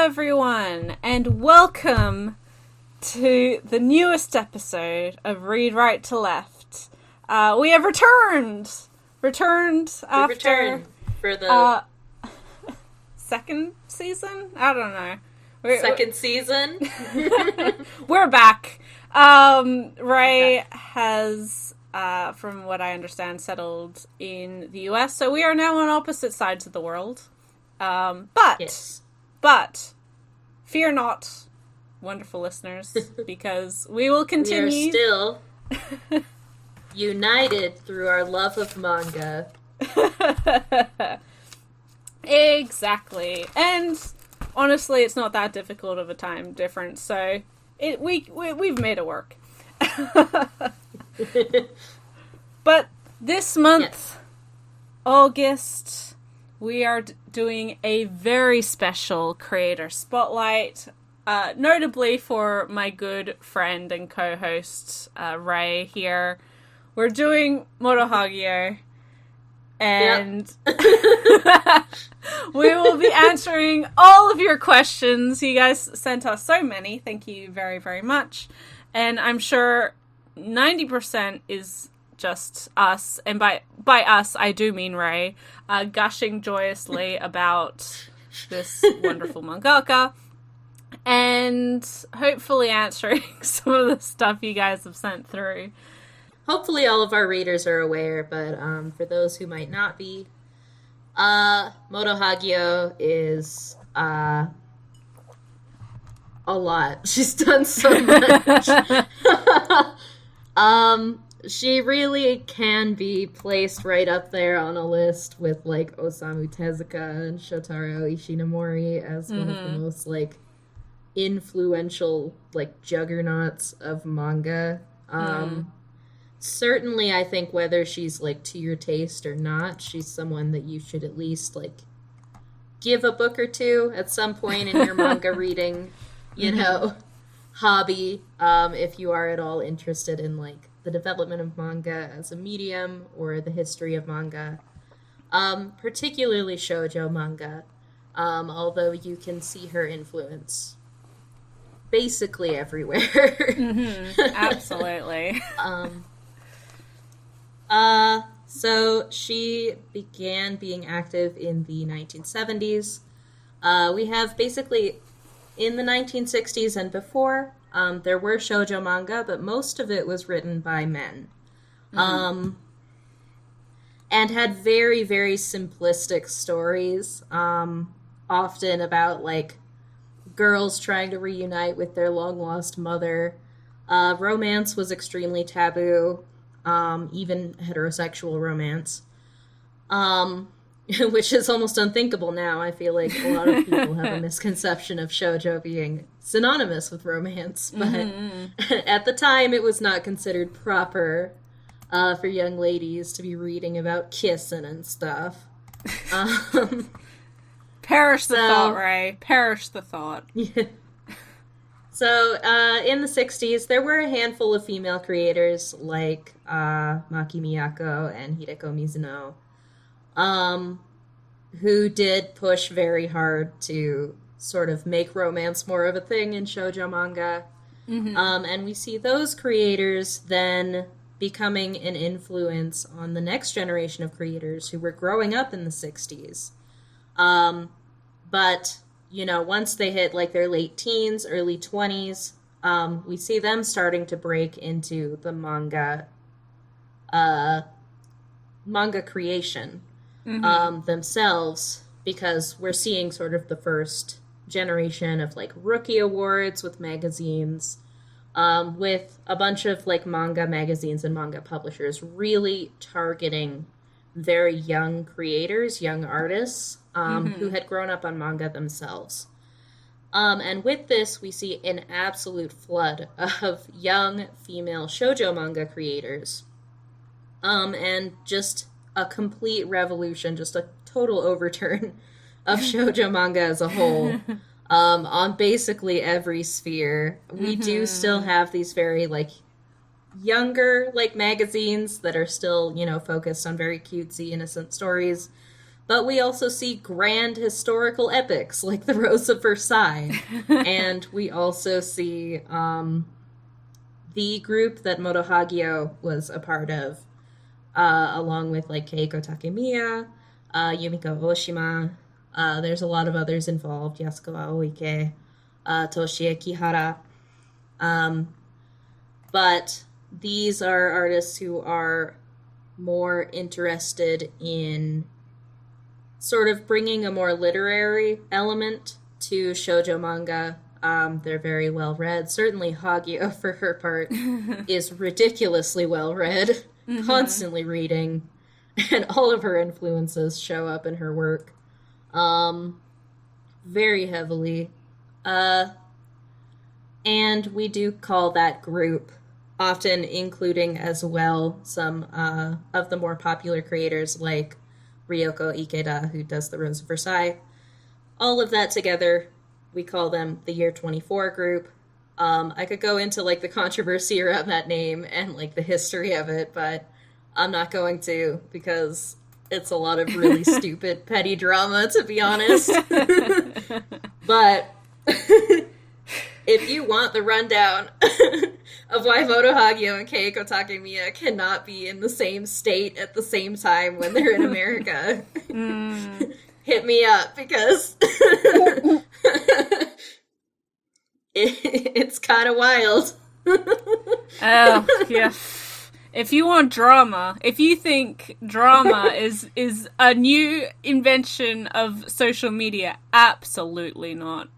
everyone, and welcome to the newest episode of Read Right to Left. We have returned after for the second season. I don't know. Second season. We're back. Ray has, from what I understand, settled in the US, so we are now on opposite sides of the world. But fear not, wonderful listeners, because we will continue. We are still united through our love of manga. Exactly. And honestly, it's not that difficult of a time difference, so we've made it work. But this month, August, we are doing a very special creator spotlight, notably for my good friend and co-host, Ray here. We're doing Moto Hagio, and we will be answering all of your questions. You guys sent us so many. Thank you very, very much. And I'm sure 90% is just us, and by us, I do mean Ray, gushing joyously about this wonderful mangaka, and hopefully answering some of the stuff you guys have sent through. Hopefully all of our readers are aware, but for those who might not be, Motohaggio is a lot. She's done so much. She really can be placed right up there on a list with, like, Osamu Tezuka and Shotaro Ishinomori as one of the most, like, influential, like, juggernauts of manga. Certainly, I think whether she's, like, to your taste or not, she's someone that you should at least, like, give a book or two at some point in your manga reading, you know, hobby, if you are at all interested in, like, the development of manga as a medium or the history of manga, particularly shoujo manga, although you can see her influence basically everywhere. Absolutely. So she began being active in the 1970s. We have basically in the 1960s and before, there were shoujo manga, but most of it was written by men. And had very, very simplistic stories, often about, like, girls trying to reunite with their long-lost mother. Romance was extremely taboo, even heterosexual romance. Which is almost unthinkable now. I feel like a lot of people have a misconception of shoujo being synonymous with romance, but at the time it was not considered proper for young ladies to be reading about kissing and stuff. Perish the thought, Ray. Perish the thought. Yeah. So, in the 60s, there were a handful of female creators like Maki Miyako and Hideko Mizuno, who did push very hard to sort of make romance more of a thing in shoujo manga. And we see those creators then becoming an influence on the next generation of creators who were growing up in the 60s. But, you know, once they hit, like, their late teens, early 20s, we see them starting to break into the manga creation themselves, because we're seeing sort of the first generation of, like, rookie awards with magazines, with a bunch of, like, manga magazines and manga publishers really targeting very young creators, young artists, who had grown up on manga themselves. And with this, we see an absolute flood of young female shoujo manga creators. And just a complete revolution, just a total overturn of shoujo manga as a whole, on basically every sphere. We do still have these very, like, younger, like, magazines that are still, you know, focused on very cutesy, innocent stories. But we also see grand historical epics like the Rose of Versailles. And we also see the group that Motohaggio was a part of, along with like Keiko Takemiya, Yumiko Oshima. There's a lot of others involved, Yasuko Aoike, Toshie Kihara. But these are artists who are more interested in sort of bringing a more literary element to shoujo manga. They're very well read. Certainly Hagio, for her part, is ridiculously well read, constantly reading, and all of her influences show up in her work very heavily. And we do call that group, often including as well some of the more popular creators like Ryoko Ikeda, who does The Rose of Versailles. All of that together, we call them the Year 24 group. I could go into like the controversy around that name and like the history of it, but I'm not going to, because it's a lot of really stupid, petty drama, to be honest. But if you want the rundown of why Motohaggio and Keiko Takemiya cannot be in the same state at the same time when they're in America, hit me up, because it's kind of wild. Oh, yeah. If you want drama, if you think drama is a new invention of social media, absolutely not.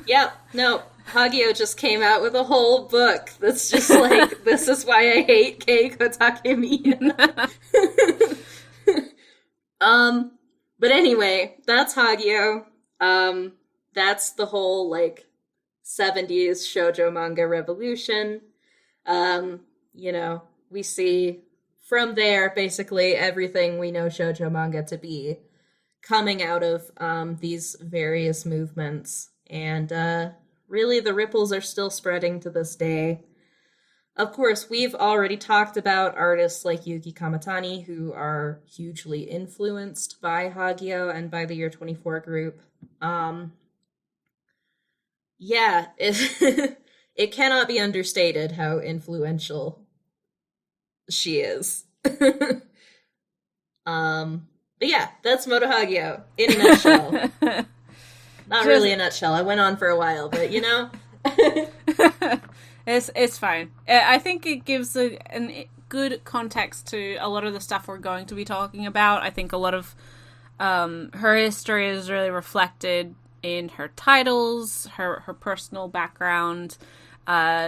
Yep, no. Hagio just came out with a whole book that's just like, this is why I hate Keiko Takemiya. But anyway, that's Hagio. That's the whole, like, 70s shoujo manga revolution. You know, we see from there basically everything we know shoujo manga to be coming out of these various movements. And really the ripples are still spreading to this day. Of course, we've already talked about artists like Yuki Kamatani, who are hugely influenced by Hagio and by the Year 24 group. Yeah, it cannot be understated how influential she is. But yeah, that's Motohaggio in a nutshell. Not really a nutshell. I went on for a while, but you know. It's fine. I think it gives a good context to a lot of the stuff we're going to be talking about. I think a lot of her history is really reflected in her titles, her personal background.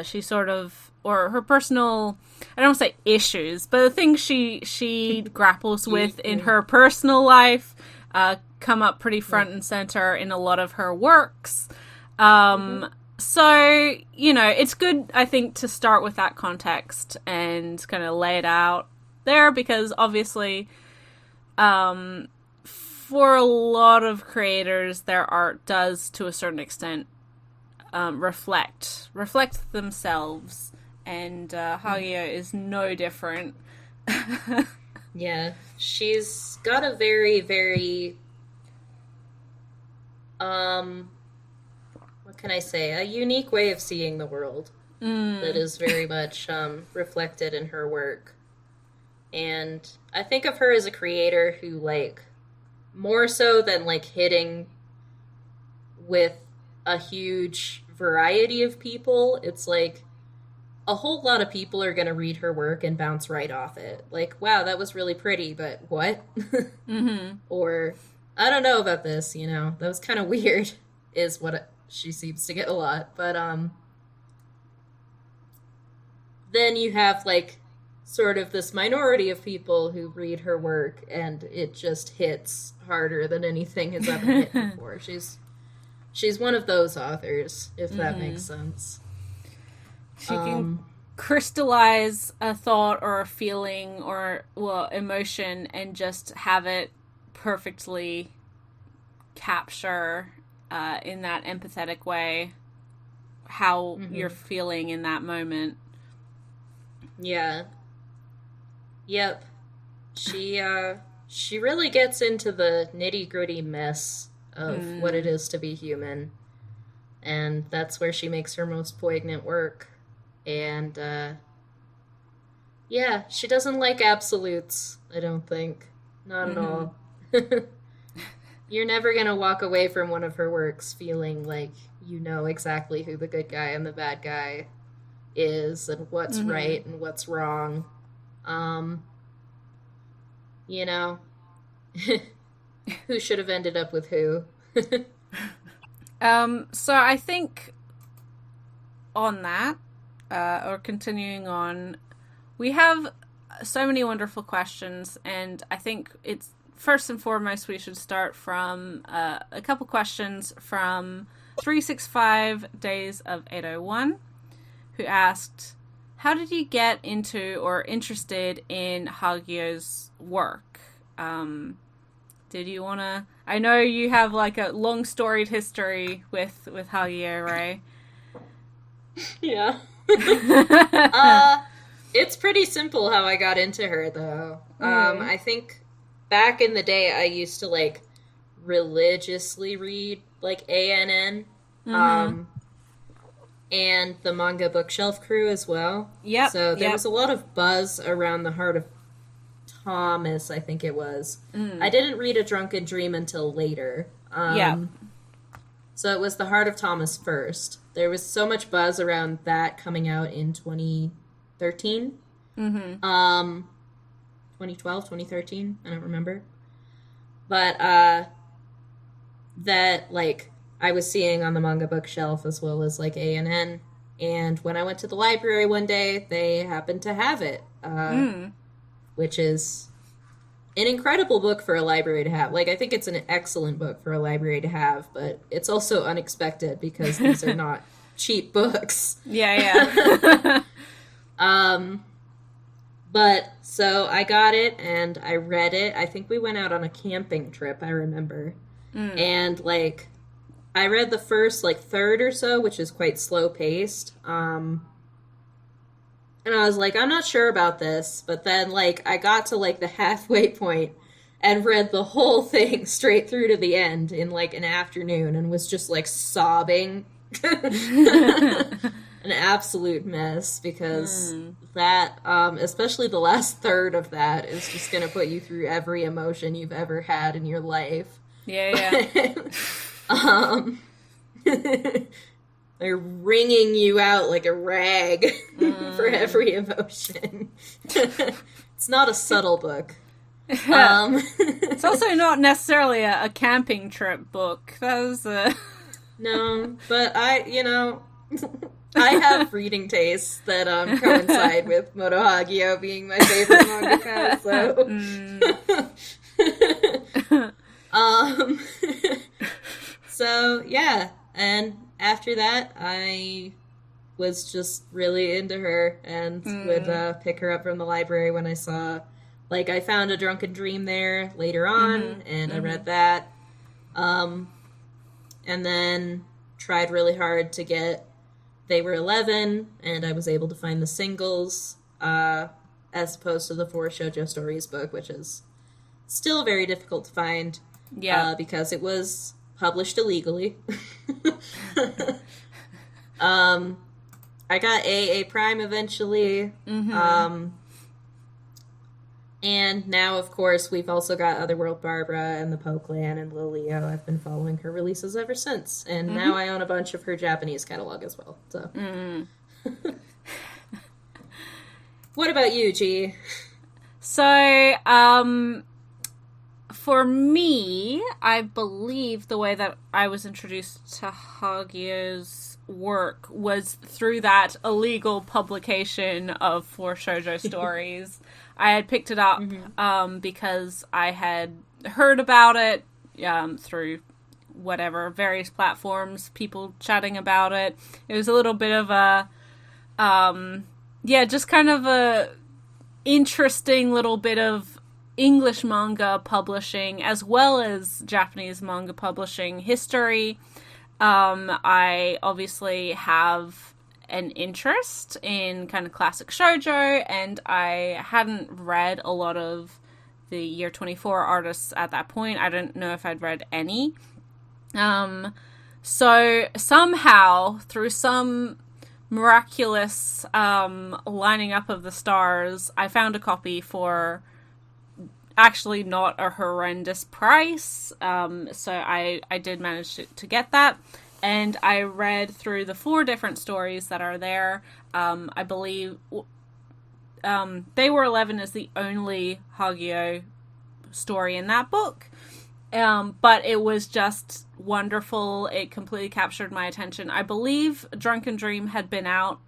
She sort of, or her personal, I don't want to say issues, but the things she grapples with in her personal life come up pretty front and center in a lot of her works. So, you know, it's good, I think, to start with that context and kind of lay it out there, because obviously, for a lot of creators, their art does, to a certain extent, reflect themselves, and Hagia is no different. Yeah, she's got a very, very, what can I say, a unique way of seeing the world that is very much reflected in her work. And I think of her as a creator who, like, more so than, like, hitting with a huge variety of people, it's like a whole lot of people are going to read her work and bounce right off it. Like, wow, that was really pretty, but what? Or, I don't know about this, you know, that was kind of weird, is what she seems to get a lot. But, then you have, like, sort of this minority of people who read her work, and it just hits harder than anything has ever hit before. She's one of those authors, if that makes sense. She can crystallize a thought or a feeling or, well, emotion and just have it perfectly capture in that empathetic way how you're feeling in that moment. Yeah. Yep. She really gets into the nitty-gritty mess of what it is to be human. And that's where she makes her most poignant work. And, yeah, she doesn't like absolutes, I don't think. Not at all. You're never gonna walk away from one of her works feeling like you know exactly who the good guy and the bad guy is, and what's right and what's wrong. You know, who should have ended up with who. So I think on that, or continuing on, we have so many wonderful questions, and I think it's first and foremost we should start from a couple questions from 365 Days of 801, who asked, how did you get into or interested in Hagio's work? Did you want to... I know you have like a long storied history with Hagia, right? Yeah. It's pretty simple how I got into her, though. I think back in the day I used to like religiously read like ANN. And the manga bookshelf crew as well. Yep. So there was a lot of buzz around the Heart of Thomas, I think it was. I didn't read A Drunken Dream until later. So it was the Heart of Thomas first. There was so much buzz around that coming out in 2013. 2012, 2013, I don't remember. But that, like, I was seeing on the manga bookshelf as well as, like, ANN. And when I went to the library one day, they happened to have it. Which is an incredible book for a library to have. Like, I think it's an excellent book for a library to have, but it's also unexpected because these are not cheap books. Yeah. But, so I got it, and I read it. I think we went out on a camping trip, I remember. And, like, I read the first, like, third or so, which is quite slow-paced. And I was like, I'm not sure about this. But then, like, I got to, like, the halfway point and read the whole thing straight through to the end in, like, an afternoon and was just, like, sobbing. An absolute mess, because that, especially the last third of that, is just going to put you through every emotion you've ever had in your life. Yeah. They're wringing you out like a rag for every emotion. It's not a subtle book. It's also not necessarily a camping trip book. That was No, but I have reading tastes that coincide with Moto Hagio being my favorite mangaka, so... So, yeah, and after that, I was just really into her and would pick her up from the library when I saw... Like, I found A Drunken Dream there later on, and I read that. And then tried really hard to get They Were 11, and I was able to find the singles, as opposed to the 4 Shoujo Stories book, which is still very difficult to find, because it was published illegally. I got AA Prime eventually, and now, of course, we've also got Otherworld Barbara and the Poe Clan and Lilio. I've been following her releases ever since. And now I own a bunch of her Japanese catalog as well. So, What about you, G? So, for me, I believe the way that I was introduced to Hagio's work was through that illegal publication of 4 Shoujo Stories. I had picked it up because I had heard about it through whatever, various platforms, people chatting about it. It was a little bit of a, just kind of a interesting little bit of English manga publishing as well as Japanese manga publishing history. I obviously have an interest in kind of classic shoujo, and I hadn't read a lot of the Year 24 artists at that point. I didn't know if I'd read any. So somehow, through some miraculous lining up of the stars, I found a copy for actually not a horrendous price. So I did manage to get that. And I read through the 4 different stories that are there. I believe They Were 11 is the only Hagio story in that book. But it was just wonderful. It completely captured my attention. I believe Drunken Dream had been out,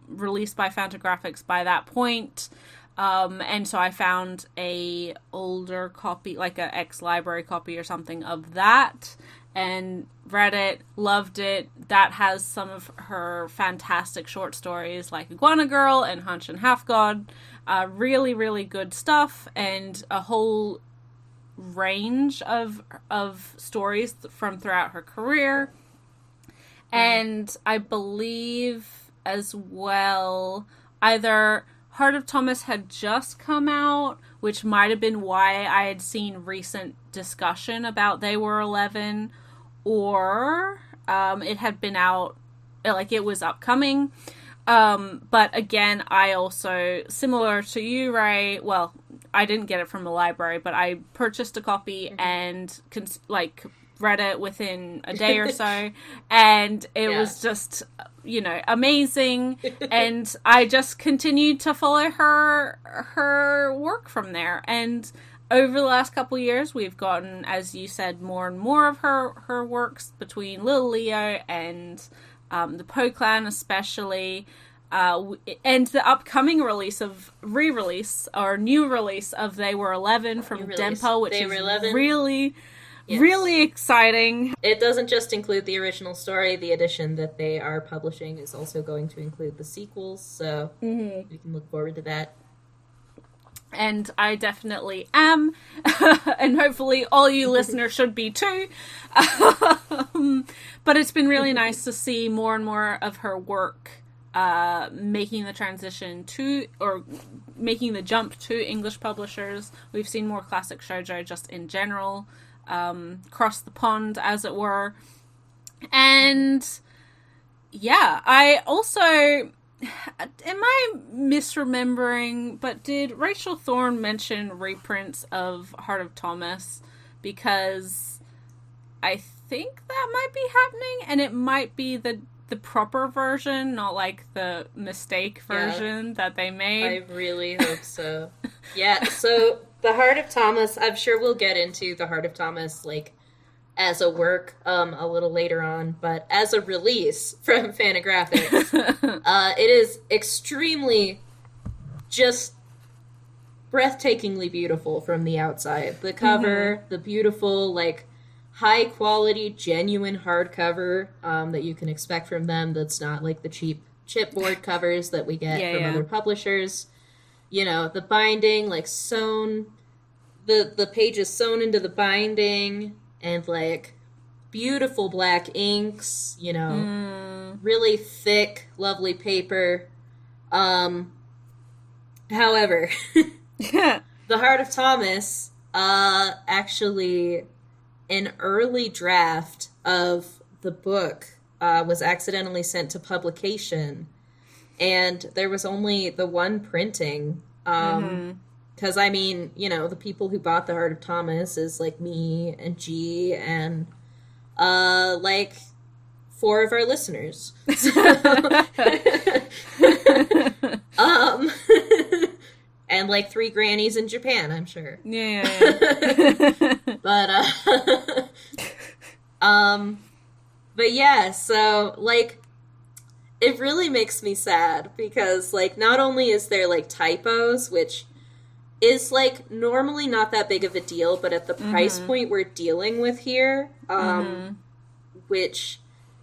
released by Fantagraphics by that point. And so I found a older copy, like a ex-library copy or something of that, and read it, loved it. That has some of her fantastic short stories like Iguana Girl and Hunch and Half God. Really, really good stuff, and a whole range of stories from throughout her career. And I believe as well, either Heart of Thomas had just come out, which might have been why I had seen recent discussion about They Were 11, or it had been out, like it was upcoming. But again, I also, similar to you, Ray, well, I didn't get it from the library, but I purchased a copy and read it within a day or so, and it was just, amazing. And I just continued to follow her work from there. And over the last couple of years, we've gotten, as you said, more and more of her works between Little Leo and the Poe Clan especially. And the upcoming re-release or new release of They Were 11 from Denpa, which is really, really exciting. It doesn't just include the original story. The edition that they are publishing is also going to include the sequels, so we can look forward to that. And I definitely am, and hopefully all you listeners should be too. But it's been really nice to see more and more of her work making the transition to, or making the jump to English publishers. We've seen more classic shoujo just in general, cross the pond, as it were. And yeah, I also, am I misremembering, but did Rachel Thorne mention reprints of Heart of Thomas? Because I think that might be happening, and it might be the proper version, not like the mistake version that they made. I really hope so. Yeah, so the Heart of Thomas, I'm sure we'll get into the Heart of Thomas, as a work, a little later on, but as a release from Fantagraphics, it is extremely, just breathtakingly beautiful from the outside. The cover, the beautiful, high quality, genuine hardcover that you can expect from them. That's not like the cheap chipboard covers that we get from other publishers. The binding, sewn, the pages sewn into the binding, and beautiful black inks. Really thick, lovely paper. However, the Heart of Thomas, actually, an early draft of the book was accidentally sent to publication, and there was only the one printing. Because, the people who bought the Heart of Thomas is, me and G and, 4 of our listeners. And 3 grannies in Japan, I'm sure. Yeah. But but yeah, so it really makes me sad because not only is there typos, which is normally not that big of a deal, but at the price point we're dealing with here, which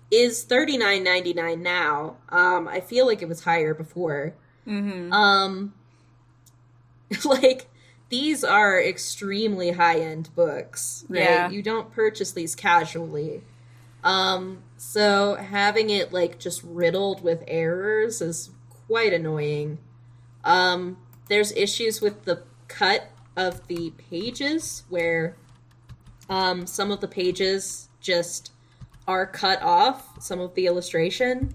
is $39.99 now. I feel like it was higher before. These are extremely high-end books, right? Yeah. You don't purchase these casually. So having it, just riddled with errors is quite annoying. There's issues with the cut of the pages where some of the pages just are cut off, some of the illustration,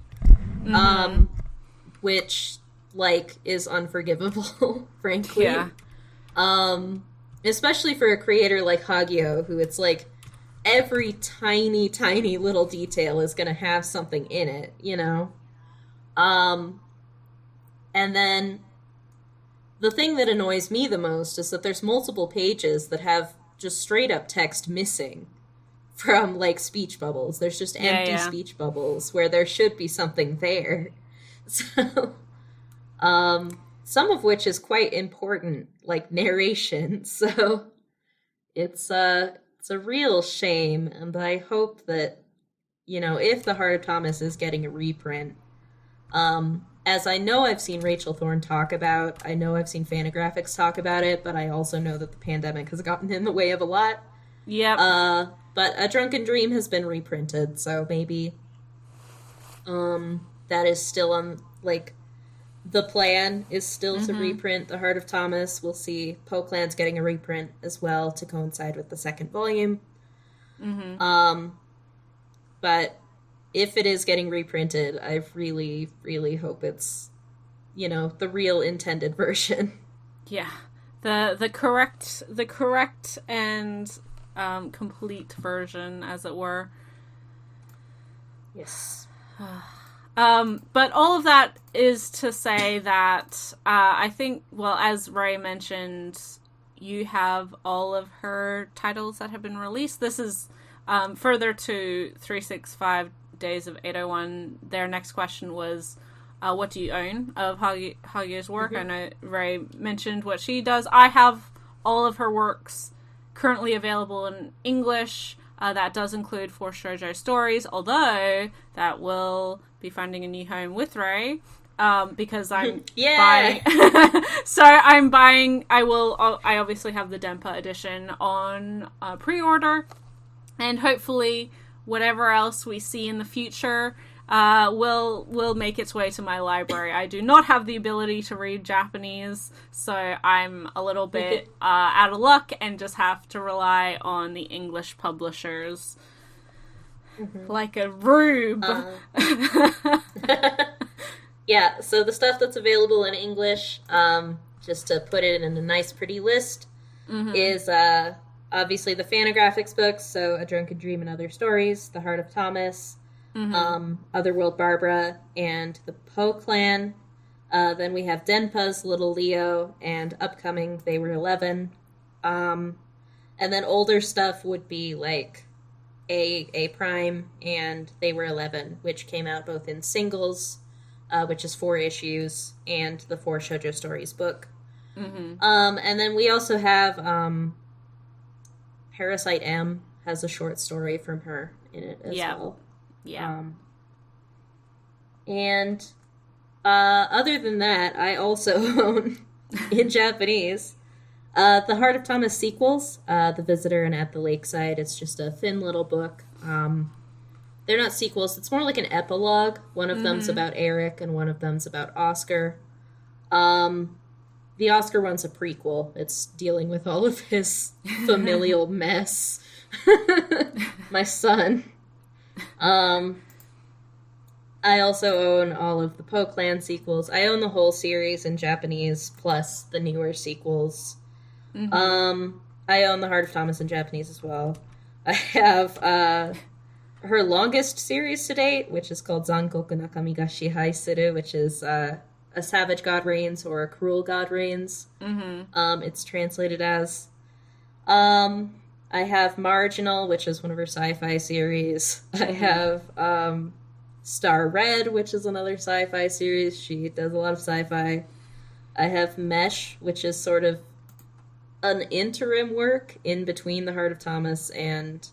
which, like, is unforgivable, frankly. Yeah. Especially for a creator like Hagio, who it's like every tiny, tiny little detail is going to have something in it, you know? And then the thing that annoys me the most is that there's multiple pages that have just straight up text missing from, like, speech bubbles. There's just empty speech bubbles where there should be something there. So, some of which is quite important, like narration. So it's a real shame, and I hope that, you know, if The Heart of Thomas is getting a reprint, as I know I've seen Rachel Thorne talk about, I know I've seen Fantagraphics talk about it, but I also know that the pandemic has gotten in the way of a lot. Yep. But A Drunken Dream has been reprinted, so maybe that is still on, like, the plan is still to reprint The Heart of Thomas. We'll see. Poe Clan's getting a reprint as well to coincide with the second volume. But if it is getting reprinted, I really, really hope it's, you know, the real intended version. Yeah. The correct and complete version, as it were. Yes. But all of that is to say that I think, well, as Ray mentioned, you have all of her titles that have been released. This is further to 365 Days of 801. Their next question was, what do you own of Hagia's work? I know Ray mentioned what she does. I have all of her works currently available in English. That does include 4 shoujo stories, although that will be finding a new home with Ray, because I'm buying. So I'm buying. I obviously have the Denpa edition on pre-order, and hopefully whatever else we see in the future will make its way to my library. I do not have the ability to read Japanese, so I'm a little bit out of luck and just have to rely on the English publishers. Like a rube. Yeah, so the stuff that's available in English, just to put it in a nice pretty list, is obviously the Fantagraphics books, so A Drunken Dream and Other Stories, The Heart of Thomas, Otherworld Barbara, and the Poe Clan. Then we have Denpa's Little Leo, and upcoming They Were 11. And then older stuff would be like A Prime and They Were 11, which came out both in singles, which is 4 issues, and the 4 shoujo stories book. And then we also have Parasite M has a short story from her in it as well. Yeah. And other than that, I also own, in Japanese, The Heart of Thomas sequels, The Visitor and At the Lakeside. It's just a thin little book. They're not sequels. It's more like an epilogue. One of them's about Eric, and one of them's about Oscar. The Oscar one's a prequel. It's dealing with all of his familial mess. My son. I also own all of the Poe Clan sequels. I own the whole series in Japanese, plus the newer sequels. I own The Heart of Thomas in Japanese as well. I have her longest series to date, which is called Zankoku Nakami ga Shihai Suru, which is a savage god reigns or a cruel god reigns. It's translated as. I have Marginal, which is one of her sci-fi series. I have Star Red, which is another sci-fi series. She does a lot of sci-fi. I have Mesh, which is sort of an interim work in between The Heart of Thomas and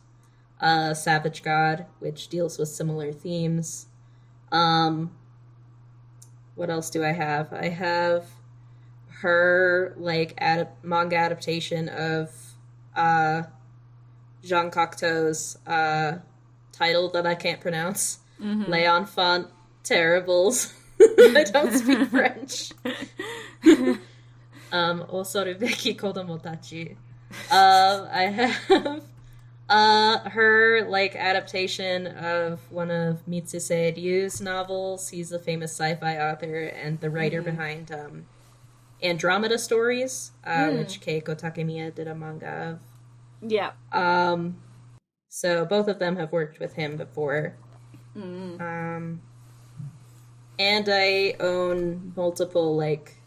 Savage God, which deals with similar themes. What else do I have? I have her, like, manga adaptation of Jean Cocteau's title that I can't pronounce. L'Enfant Terribles. I don't speak French. Osorubeki Kodomotachi. I have her like adaptation of one of Mitsuse Ryu's novels. He's a famous sci-fi author and the writer behind Andromeda Stories, which Keiko Takemiya did a manga of. Yeah. So both of them have worked with him before. And I own multiple like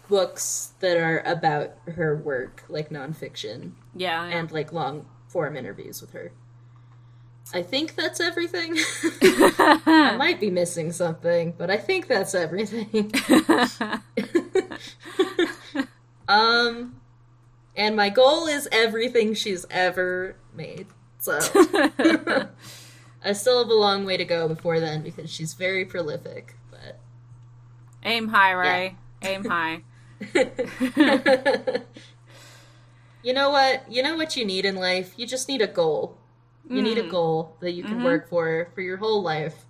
books that are about her work, like nonfiction. Yeah. And like long form interviews with her. I think that's everything. I might be missing something, but I think that's everything. And my goal is everything she's ever made. So I still have a long way to go before then because she's very prolific. But aim high, Ray. Yeah. Aim high. You know what? You know what you need in life? You just need a goal. You need a goal that you can work for your whole life.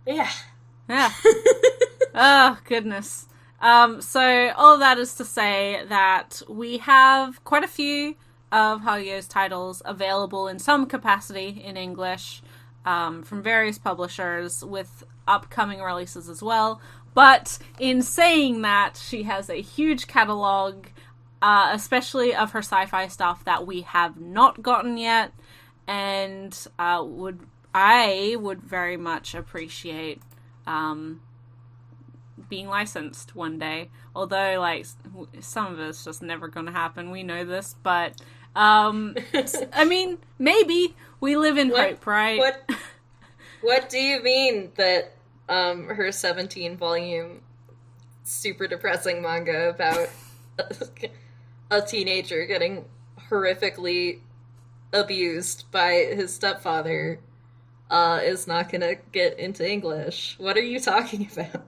Yeah. Yeah. Oh, goodness. So all of that is to say that we have quite a few of Hagio's titles available in some capacity in English from various publishers with upcoming releases as well. But in saying that, she has a huge catalog, especially of her sci-fi stuff that we have not gotten yet, and I would very much appreciate being licensed one day. Although, like, some of it's just never going to happen. We know this, but I mean, maybe we live in hope, right? What do you mean that her 17-volume super depressing manga about a teenager getting horrifically abused by his stepfather is not gonna get into English? What are you talking about?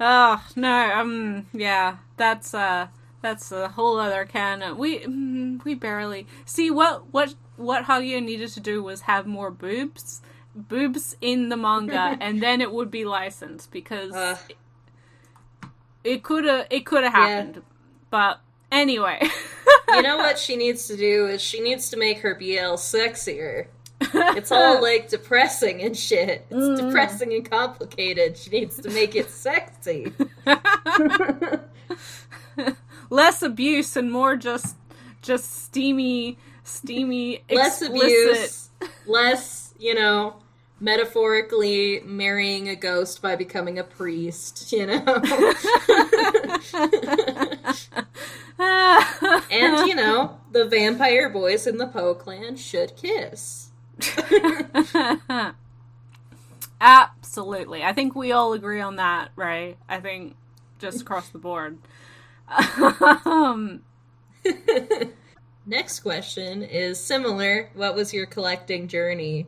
Oh no, yeah, that's a whole other can. We barely see what Hagio needed to do was have more boobs in the manga, and then it would be licensed because it could have happened. Yeah. But anyway, you know what she needs to do is she needs to make her BL sexier. It's all like depressing and shit. It's depressing and complicated. She needs to make it sexy. Less abuse and more just steamy less explicit. Abuse, less, metaphorically marrying a ghost by becoming a priest, And, the vampire boys in the Poe Clan should kiss. Absolutely. I think we all agree on that, right? I think just across the board. Next question is similar. What was your collecting journey?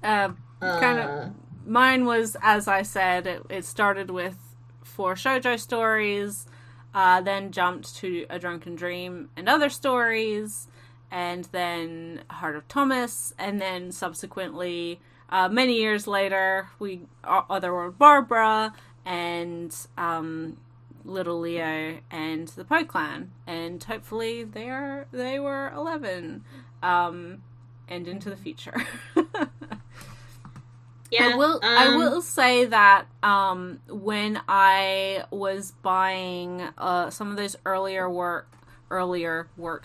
Mine was, as I said, it started with 4 shoujo stories, then jumped to A Drunken Dream and Other Stories, and then Heart of Thomas, and then subsequently, many years later, Otherworld Barbara, and Little Leo, and the Poe Clan, and hopefully they were 11, and into the future. Yeah, I will say that when I was buying some of those earlier releases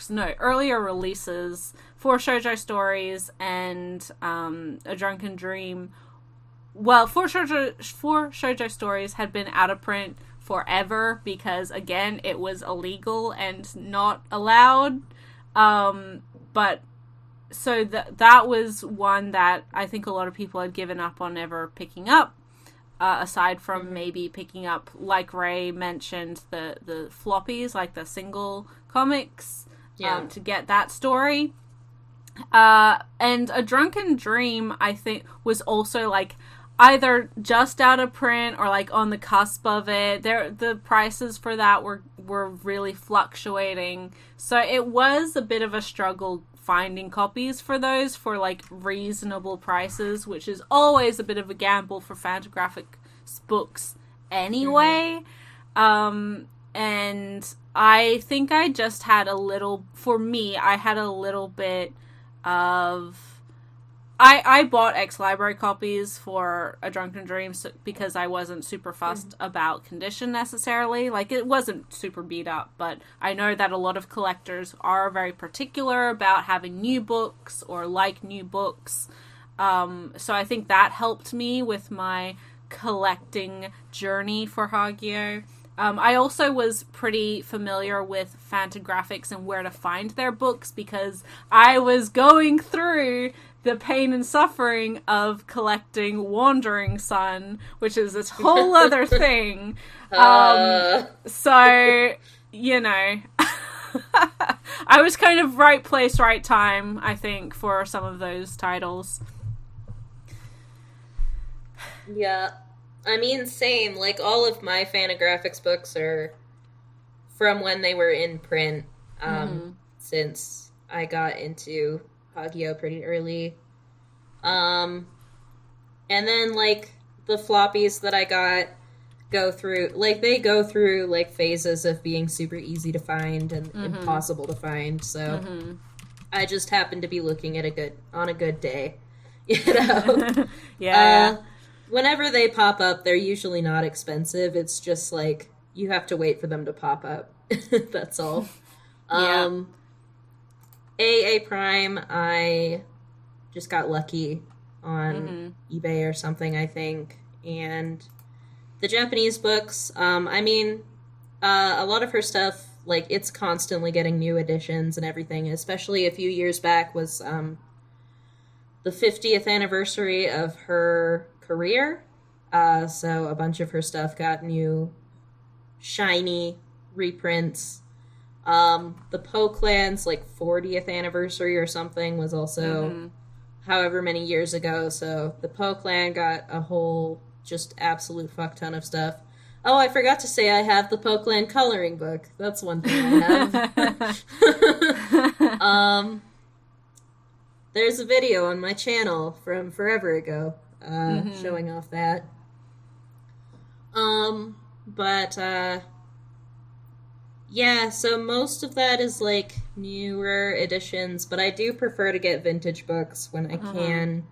for shoujo stories and A Drunken Dream, well, four shoujo stories had been out of print forever because, again, it was illegal and not allowed. But so that was one that I think a lot of people had given up on ever picking up, aside from maybe picking up, like Ray mentioned, the floppies, like the single comics, to get that story. And A Drunken Dream, I think, was also like, either just out of print or like on the cusp of it. The prices for that were really fluctuating, so it was a bit of a struggle finding copies for those for like reasonable prices, which is always a bit of a gamble for Fantagraphics books anyway. And I think I just had a little, for me, I had a little bit of, I bought ex-library copies for A Drunken Dream because I wasn't super fussed about condition necessarily. Like, it wasn't super beat up, but I know that a lot of collectors are very particular about having new books or like new books. So I think that helped me with my collecting journey for Hagio. I also was pretty familiar with Fantagraphics and where to find their books because I was going through the pain and suffering of collecting Wandering Son, which is this whole other thing. So, you know, I was kind of right place, right time, I think, for some of those titles. Yeah. I mean, same. Like, all of my Fantagraphics books are from when they were in print, since I got into Hagio pretty early. And then, like, the floppies that I got go through, like, phases of being super easy to find and impossible to find, so I just happened to be looking at on a good day, you know? Yeah. Whenever they pop up, they're usually not expensive. It's just, like, you have to wait for them to pop up. That's all. AA Prime, I just got lucky on eBay or something, I think. And the Japanese books, I mean, a lot of her stuff, like, it's constantly getting new editions and everything, especially a few years back was the 50th anniversary of her career, so a bunch of her stuff got new shiny reprints. The Poe Clan's like 40th anniversary or something was also however many years ago, so the Poe Clan got a whole just absolute fuck ton of stuff. Oh, I forgot to say I have the Poe Clan coloring book. That's one thing I have. There's a video on my channel from forever ago showing off that. Yeah, so most of that is like newer editions, but I do prefer to get vintage books when I can,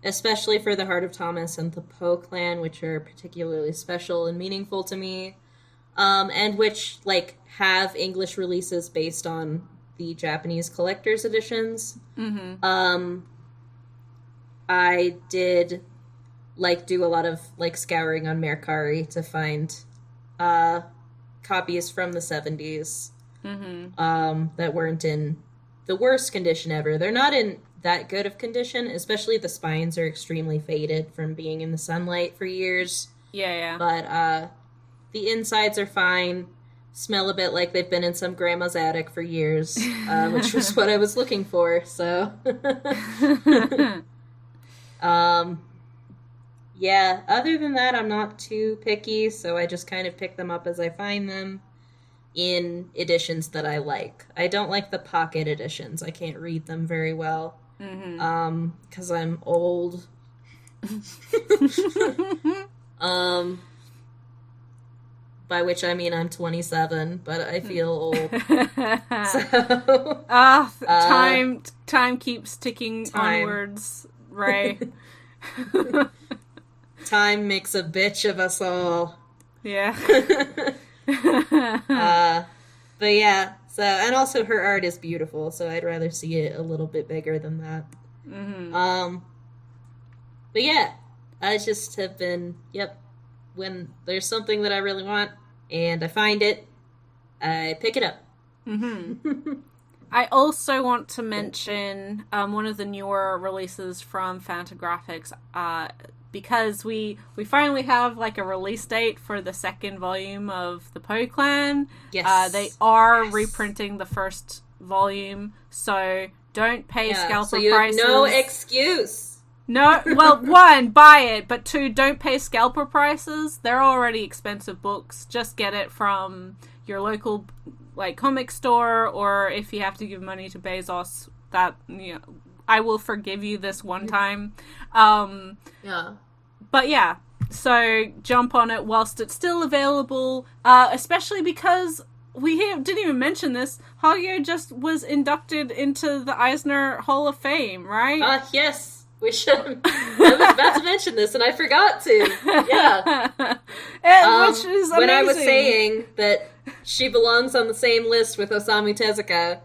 especially for the Heart of Thomas and the Poe Clan, which are particularly special and meaningful to me, and which like have English releases based on the Japanese collector's editions. I did like do a lot of like scouring on Mercari to find copies from the 70s that weren't in the worst condition ever. They're not in that good of condition, especially the spines are extremely faded from being in the sunlight for years. Yeah. But the insides are fine. Smell a bit like they've been in some grandma's attic for years, which was what I was looking for, so. Yeah, other than that, I'm not too picky, so I just kind of pick them up as I find them in editions that I like. I don't like the pocket editions. I can't read them very well, because I'm old. By which I mean I'm 27, but I feel old. So, time keeps ticking onwards, right? Time makes a bitch of us all. Yeah. But yeah, so, and also her art is beautiful, so I'd rather see it a little bit bigger than that. But yeah, I just have been, when there's something that I really want, and I find it, I pick it up. I also want to mention one of the newer releases from Fantagraphics, because we finally have like a release date for the second volume of the Poe Clan. Yes. They are reprinting the first volume, so don't pay scalper so you prices. have no excuse. No, well, one, buy it, but two, don't pay scalper prices. They're already expensive books. Just get it from your local, like, comic store, or if you have to give money to Bezos, that, you know, I will forgive you this one time. Yeah. But yeah, so jump on it whilst it's still available, especially because didn't even mention this. Hagia just was inducted into the Eisner Hall of Fame, right? Yes. We should. I was about to mention this, and I forgot to. Yeah. Which is amazing. When I was saying that she belongs on the same list with Osamu Tezuka,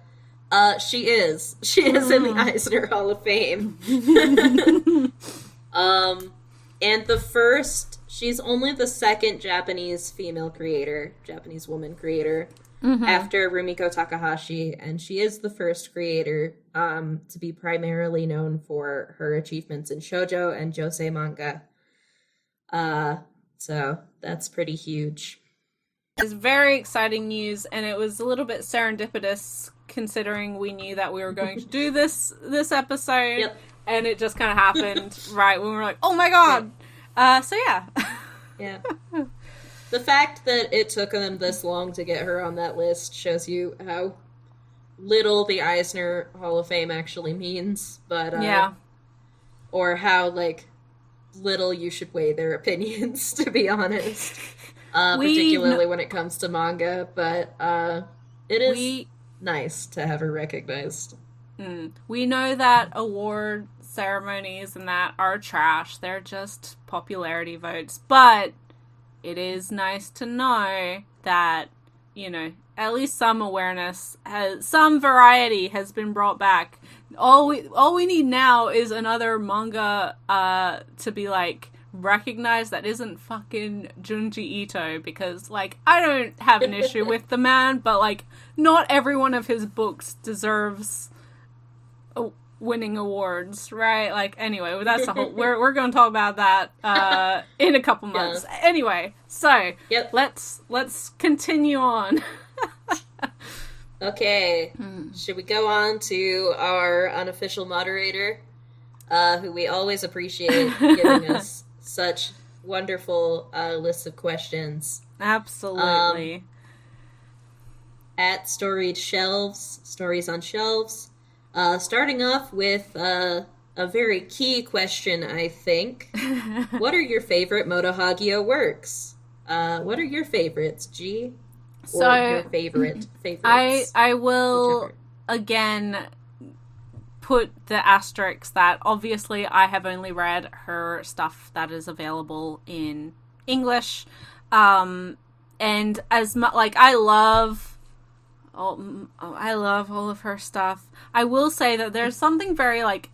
she is. She is in the Eisner Hall of Fame. And she's only the second Japanese woman creator, after Rumiko Takahashi, and she is the first creator to be primarily known for her achievements in shoujo and josei manga. So that's pretty huge. It's very exciting news, and it was a little bit serendipitous considering we knew that we were going to do this episode. Yep. And it just kind of happened right when we were like, oh my god! So yeah. Yeah. The fact that it took them this long to get her on that list shows you how little the Eisner Hall of Fame actually means, but yeah. Or how, like, little you should weigh their opinions, to be honest. Particularly when it comes to manga, but it is nice to have her recognized. We know that award ceremonies and that are trash. They're just popularity votes. But it is nice to know that, you know, at least some awareness, some variety has been brought back. All we need now is another manga to be, like, recognized that isn't fucking Junji Ito, because, like, I don't have an issue with the man, but, like, not every one of his books deserves winning awards, right? Like, anyway, that's the whole. We're going to talk about that in a couple months. Yeah. Anyway, so let's continue on. Okay, should we go on to our unofficial moderator, who we always appreciate giving us such wonderful lists of questions? Absolutely. At Storied Shelves, Stories on Shelves. Starting off with a very key question, I think. What are your favorite Motohaggio works? What are your favorites, G? Or your favorites? I will, whichever. Again, put the asterisk that obviously I have only read her stuff that is available in English. And as much, like, I love all of her stuff. I will say that there's something very, like,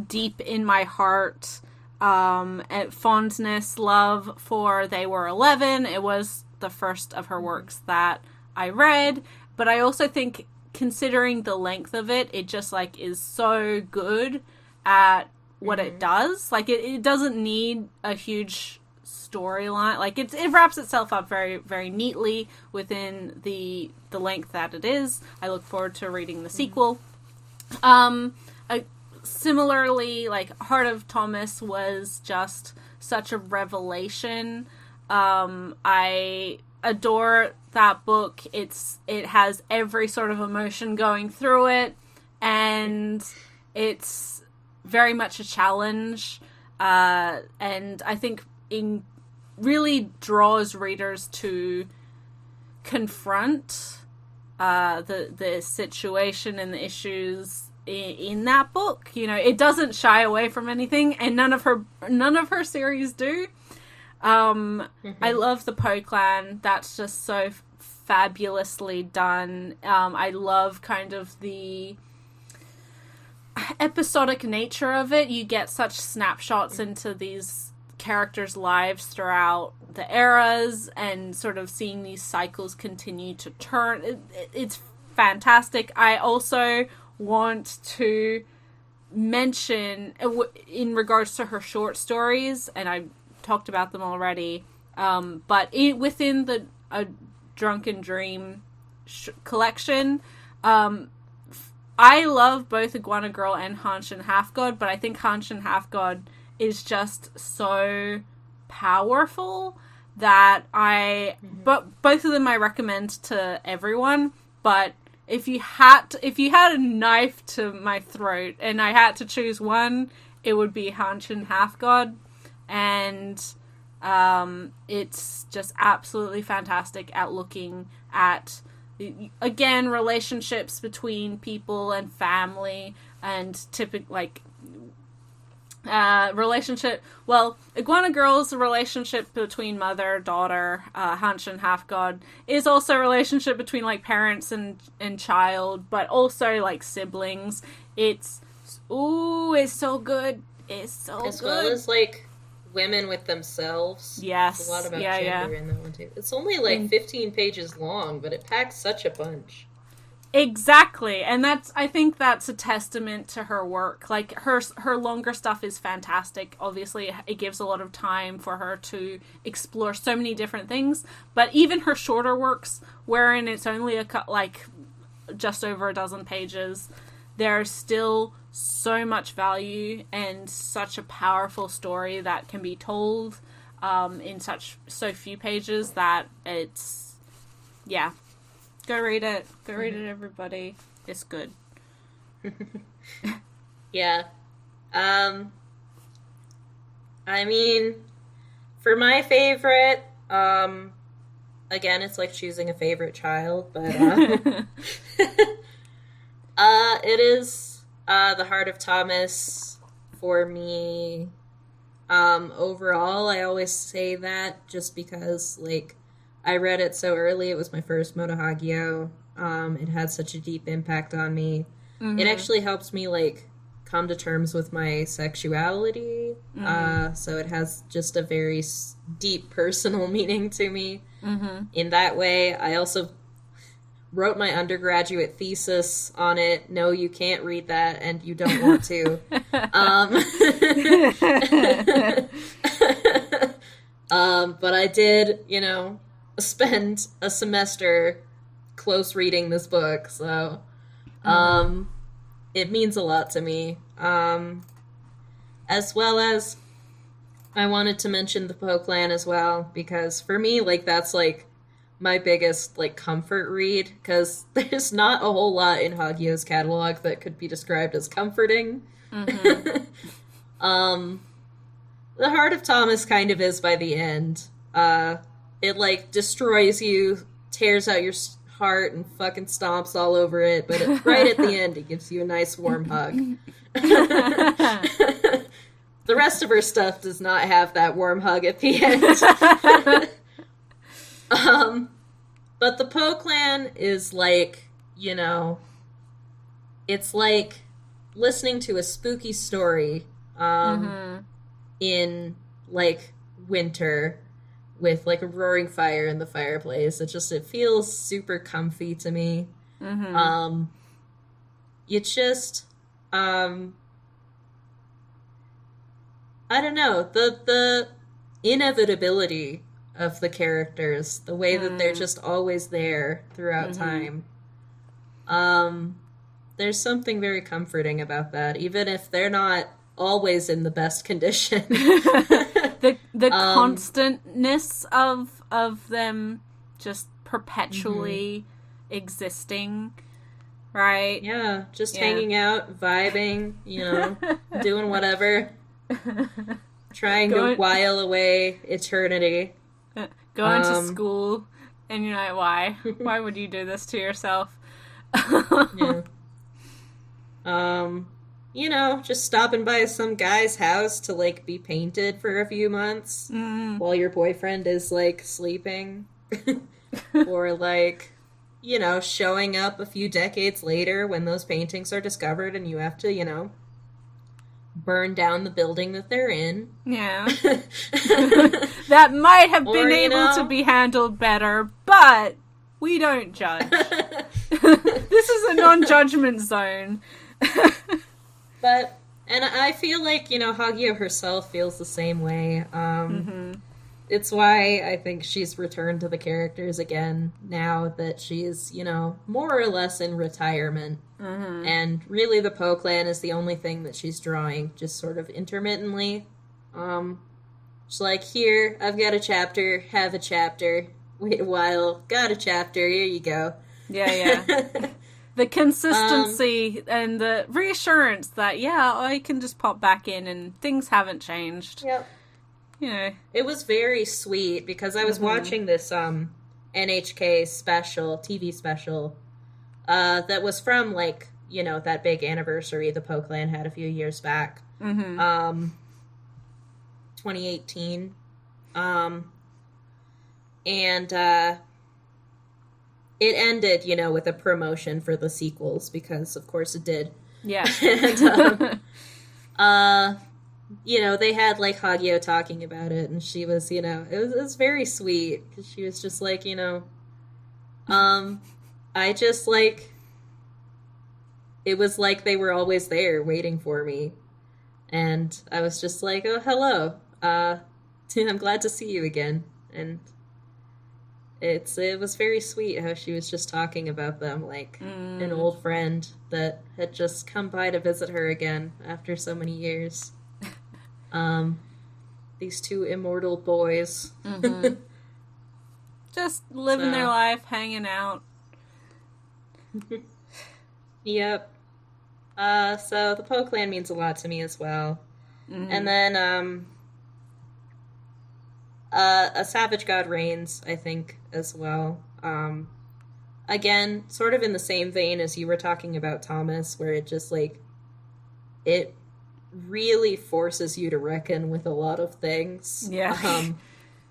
deep in my heart, fondness, love for They Were 11. It was the first of her works that I read, but I also think, considering the length of it, it just, like, is so good at what it does. Like, it doesn't need a huge storyline. Like, it wraps itself up very, very neatly within the length that it is. I look forward to reading the sequel. Similarly, like, Heart of Thomas was just such a revelation. I adore that book. It has every sort of emotion going through it, and it's very much a challenge. And I think really draws readers to confront the situation and the issues in that book. You know, it doesn't shy away from anything, and none of her series do. I love the Poe Clan. That's just so fabulously done. I love kind of the episodic nature of it. You get such snapshots into these characters' lives throughout the eras, and sort of seeing these cycles continue to turn. It's fantastic. I also want to mention, in regards to her short stories, and I talked about them already, but within the A Drunken Dream collection, I love both Iguana Girl and Hanshin Half God, but I think Hanshin Half God is just so powerful that but both of them I recommend to everyone. But if you had a knife to my throat and I had to choose one, it would be Hanshin Half God, and it's just absolutely fantastic at looking at, again, relationships between people and family, and Iguana Girl's relationship between mother, daughter, Hanshin Half God, is also a relationship between, like, parents and child, but also, like, siblings. It's so good. It's so good. As well as, like, women with themselves. Yes. There's a lot about gender in that one, too. It's only, like, 15 pages long, but it packs such a bunch. Exactly, and I think that's a testament to her work. Like, her longer stuff is fantastic. Obviously, it gives a lot of time for her to explore so many different things. But even her shorter works, wherein it's only just over a dozen pages, there's still so much value and such a powerful story that can be told in so few pages that it's, yeah. Go read it. Go read it, everybody. It's good. Yeah. I mean, for my favorite, again, it's like choosing a favorite child, but it is The Heart of Thomas for me. Overall, I always say that just because, like, I read it so early. It was my first Moto Hagio. It had such a deep impact on me. Mm-hmm. It actually helps me, like, come to terms with my sexuality. Mm-hmm. So it has just a very deep personal meaning to me. Mm-hmm. In that way, I also wrote my undergraduate thesis on it. No, you can't read that, and you don't want to. But I did, spend a semester close reading this book, so it means a lot to me. As well as I wanted to mention the Poe Clan as well, because for me, like, that's, like, my biggest, like, comfort read, because there's not a whole lot in Hagio's catalog that could be described as comforting. Mm-hmm. The Heart of Thomas kind of is by the end. It, like, destroys you, tears out your heart, and fucking stomps all over it, but right at the end, it gives you a nice warm hug. The rest of her stuff does not have that warm hug at the end. But the Poe Clan is like, it's like listening to a spooky story in, like, winter, with, like, a roaring fire in the fireplace. It feels super comfy to me. Mm-hmm. It's just, I don't know, the inevitability of the characters, the way that they're just always there throughout time. There's something very comforting about that, even if they're not always in the best condition. The constantness of them just perpetually existing, right? Yeah, just hanging out, vibing, doing whatever. Trying to while away eternity. Going to school, and you're like, why? Why would you do this to yourself? Yeah. Just stopping by some guy's house to, like, be painted for a few months while your boyfriend is, like, sleeping. Or, like, showing up a few decades later when those paintings are discovered and you have to, burn down the building that they're in. Yeah. That might have been able to be handled better, but we don't judge. This is a non-judgment zone. And I feel like, Hagio herself feels the same way. it's why I think she's returned to the characters again now that she's, more or less in retirement. Mm-hmm. And really the Poe Clan is the only thing that she's drawing, just sort of intermittently. She's like, here, I've got a chapter, have a chapter, wait a while, got a chapter, here you go. Yeah. The consistency and the reassurance that, I can just pop back in and things haven't changed. Yep. It was very sweet because I was watching this NHK special, TV special, that was from, like, that big anniversary the Poe Clan had a few years back. 2018. And it ended, with a promotion for the sequels because, of course, it did. Yeah. And, they had, like, Hagio talking about it, and she was, it was very sweet, because she was just like, I just, like, it was like they were always there waiting for me, and I was just like, oh, hello, I'm glad to see you again, and it was very sweet how she was just talking about them like an old friend that had just come by to visit her again after so many years. These two immortal boys. Just living their life, hanging out. Yep. So the Poe Clan means a lot to me as well. And then, A Savage God Reigns, I think, as well. Again, sort of in the same vein as you were talking about Thomas, where it just, like, it really forces you to reckon with a lot of things. Yeah.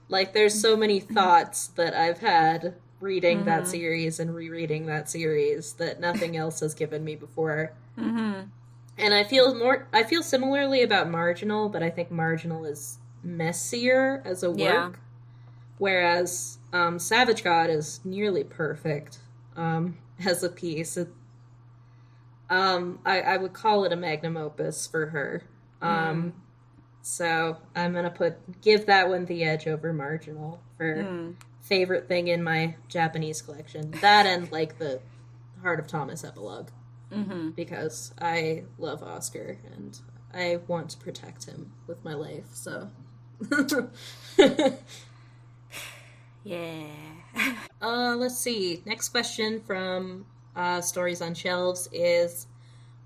Like, there's so many thoughts that I've had reading that series and rereading that series that nothing else has given me before. And I feel similarly about Marginal, but I think Marginal is messier as a work, whereas Savage God is nearly perfect as a piece. I would call it a magnum opus for her. So I'm gonna give that one the edge over Marginal for favorite thing in my Japanese collection. That and, like, the Heart of Thomas epilogue, because I love Oscar and I want to protect him with my life. So. Yeah. Let's see. Next question from Stories on Shelves is,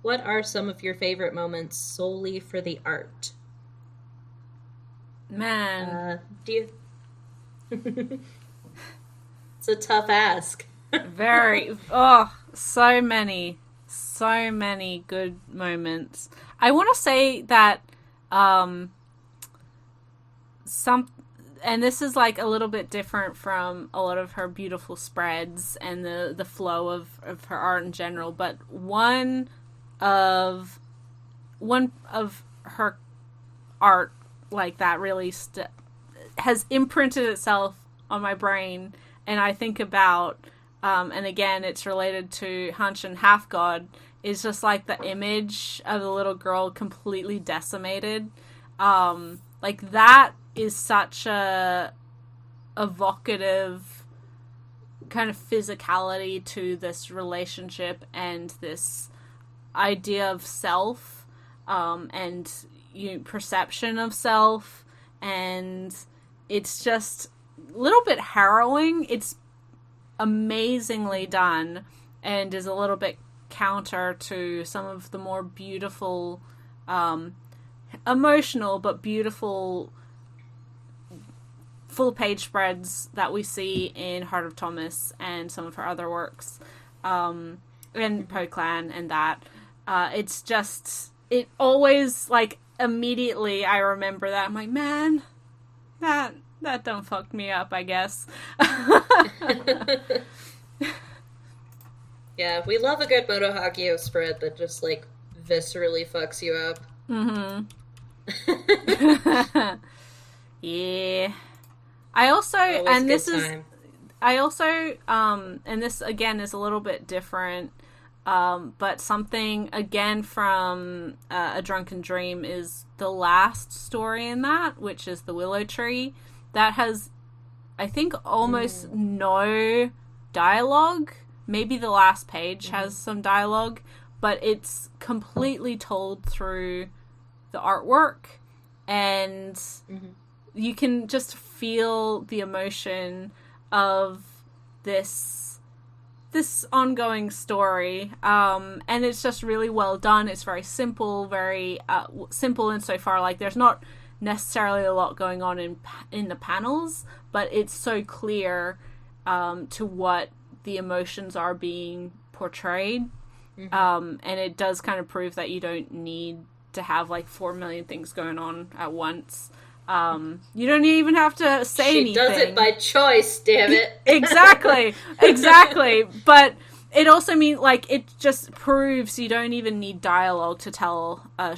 what are some of your favorite moments solely for the art? Man. Do you... It's a tough ask. Very. Oh, so many good moments. I want to say that and this is, like, a little bit different from a lot of her beautiful spreads and the flow of her art in general, but one of her art like that really has imprinted itself on my brain, and I think about and again it's related to Hanshin Half God, is just, like, the image of the little girl completely decimated. Like, that is such a evocative kind of physicality to this relationship and this idea of self, and perception of self, and it's just a little bit harrowing. It's amazingly done and is a little bit counter to some of the more beautiful, emotional but beautiful full page spreads that we see in Heart of Thomas and some of her other works, and Poe Clan and that. It's just, it always, like, immediately I remember that. I'm like, man, that don't fuck me up, I guess. Yeah, we love a good Motohaggio spread that just, like, viscerally fucks you up. Yeah. I also, and this is, I also, and this again is a little bit different, but something again from A Drunken Dream is the last story in that, which is the Willow Tree. that has, I think, almost no dialogue. Maybe the last page has some dialogue, but it's completely told through the artwork, and you can just feel the emotion of this ongoing story, and it's just really well done. It's very simple, very simple insofar like there's not necessarily a lot going on in the panels, but it's so clear to what the emotions are being portrayed, and it does kind of prove that you don't need to have like 4 million things going on at once. You don't even have to say anything. She does it by choice, damn it. Exactly. But it also means, like, it just proves you don't even need dialogue to tell a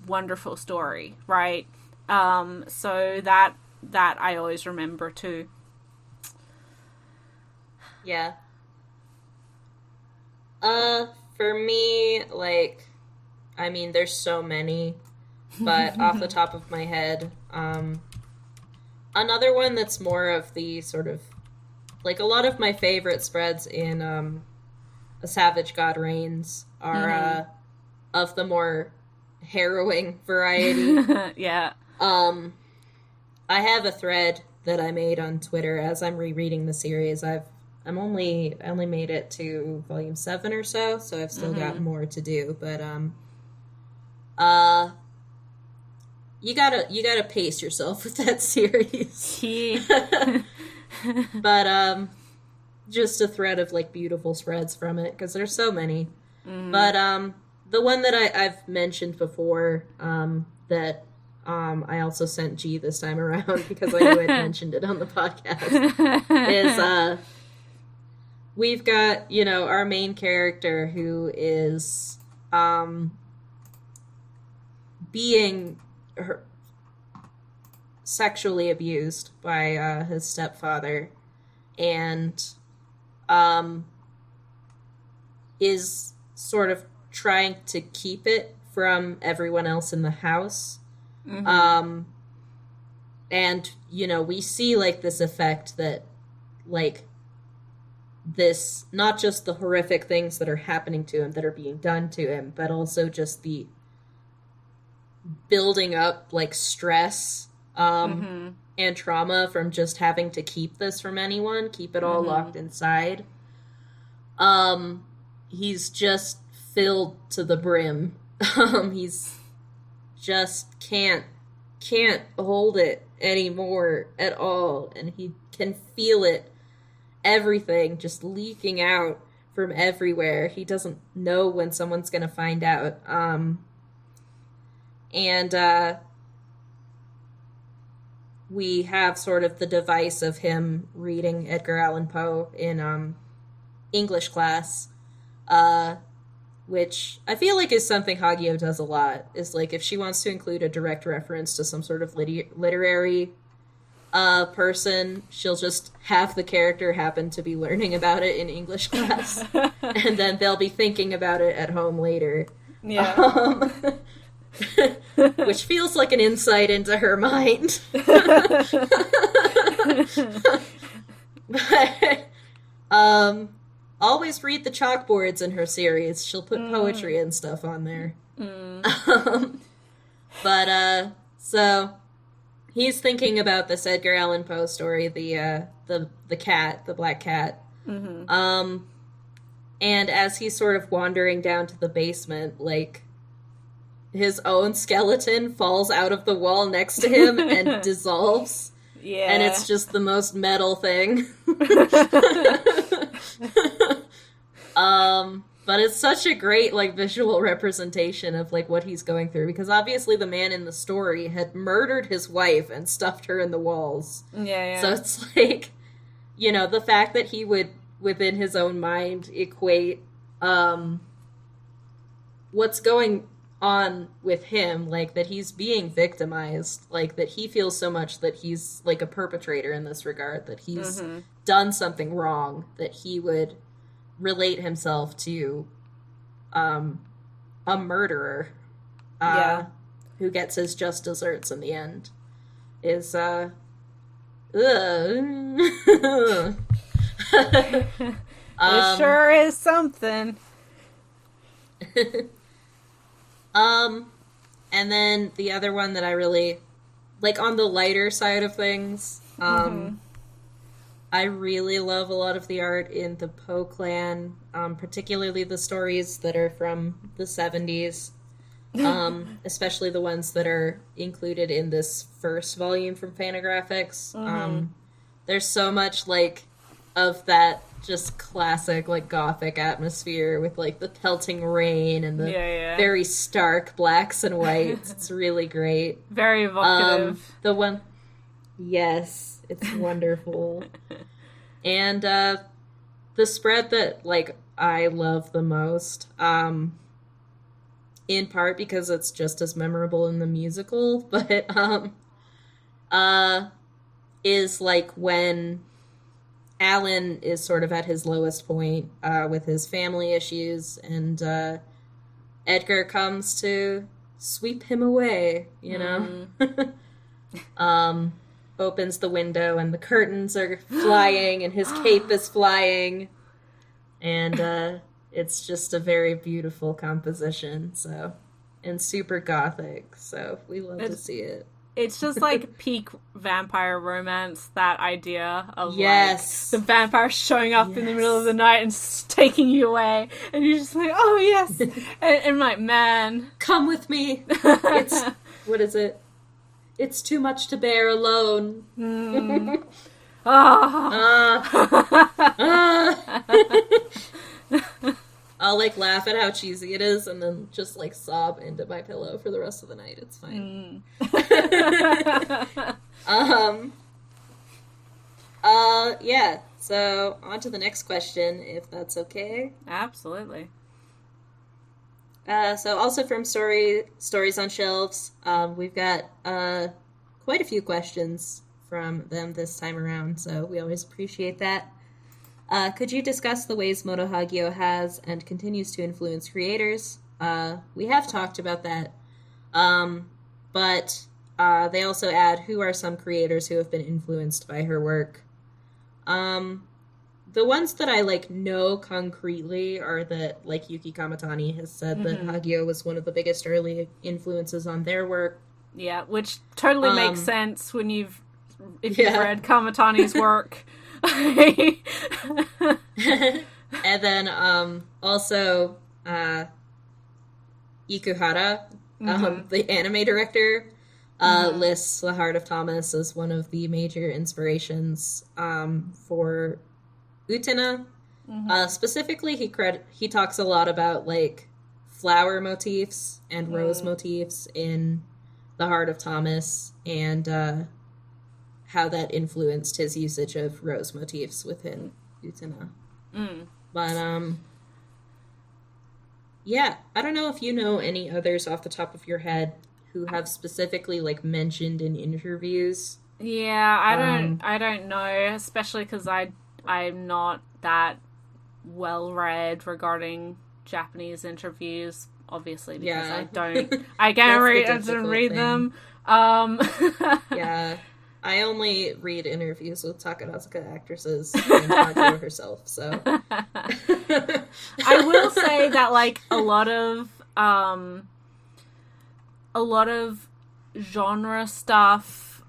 wonderful story, right? So that I always remember too. Yeah. For me, like, I mean, there's so many, but off the top of my head, another one that's more of the sort of, like, a lot of my favorite spreads in A Savage God Reigns are of the more harrowing variety. Yeah. I have a thread that I made on Twitter as I'm rereading the series. I only made it to volume 7 or so I've still got more to do, but you gotta pace yourself with that series. But just a thread of like beautiful spreads from it, because there's so many. But the one that I've mentioned before, that I also sent G this time around because I knew I'd mentioned it on the podcast, is we've got, you know, our main character who is being sexually abused by his stepfather, and is sort of trying to keep it from everyone else in the house. And, you know, we see, like, this effect that, like, this, not just the horrific things that are happening to him, that are being done to him, but also just the building up, like, stress and trauma from just having to keep this from anyone, keep it all locked inside. He's just filled to the brim. He's just can't hold it anymore at all, and he can feel it, everything just leaking out from everywhere. He doesn't know when someone's gonna find out. And we have sort of the device of him reading Edgar Allan Poe in English class, which I feel like is something Hagio does a lot, is like if she wants to include a direct reference to some sort of literary person, she'll just have the character happen to be learning about it in English class, and then they'll be thinking about it at home later. Yeah. Which feels like an insight into her mind. But, always read the chalkboards in her series. She'll put poetry and stuff on there. So he's thinking about this Edgar Allan Poe story, the cat, the black cat. And as he's sort of wandering down to the basement, like, his own skeleton falls out of the wall next to him and dissolves. Yeah. And it's just the most metal thing. But it's such a great, like, visual representation of, like, what he's going through, because obviously the man in the story had murdered his wife and stuffed her in the walls. Yeah. So it's like, you know, the fact that he would, within his own mind, equate what's going on with him, like, that he's being victimized, like, that he feels so much that he's, like, a perpetrator in this regard, that he's done something wrong, that he would relate himself to a murderer who gets his just desserts in the end, is Ugh. It sure is something. And then the other one that I really like on the lighter side of things, I really love a lot of the art in the Poe Clan, particularly the stories that are from the 70s, especially the ones that are included in this first volume from Fantagraphics. There's so much, like, of that just classic, like, gothic atmosphere with, like, the pelting rain and the very stark blacks and whites. It's really great. Very evocative. The one... Yes, it's wonderful. And the spread that, like, I love the most, in part because it's just as memorable in the musical, but, is, like, when Alan is sort of at his lowest point with his family issues, and Edgar comes to sweep him away, you know? Opens the window, and the curtains are flying, and his cape is flying, and it's just a very beautiful composition, so, and super gothic, so we love to see it. It's just like peak vampire romance, that idea of like the vampire showing up in the middle of the night and taking you away, and you're just like, oh yes, and like, man, come with me. It's what is it? It's too much to bear alone. I'll, like, laugh at how cheesy it is and then just, like, sob into my pillow for the rest of the night. It's fine. Yeah. So, on to the next question, if that's okay. Absolutely. So, also from Stories on Shelves, we've got quite a few questions from them this time around, so we always appreciate that. Could you discuss the ways Motohaggio has and continues to influence creators? We have talked about that, but they also add, who are some creators who have been influenced by her work? The ones that I, like, know concretely are that, like, Yuki Kamatani has said that Hagio was one of the biggest early influences on their work. Yeah, which totally makes sense when you've read Kamatani's work. And then also Ikuhara, the anime director, lists The Heart of Thomas as one of the major inspirations for Utena. Specifically, he talks a lot about, like, flower motifs and rose motifs in The Heart of Thomas, and how that influenced his usage of rose motifs within Utena. But, yeah, I don't know if you know any others off the top of your head who have specifically, like, mentioned in interviews. Yeah, I don't know, especially because I'm not that well read regarding Japanese interviews, obviously, because I didn't read them. Yeah. I only read interviews with Takarazuka actresses and Hagio herself, so. I will say that, like, a lot of genre stuff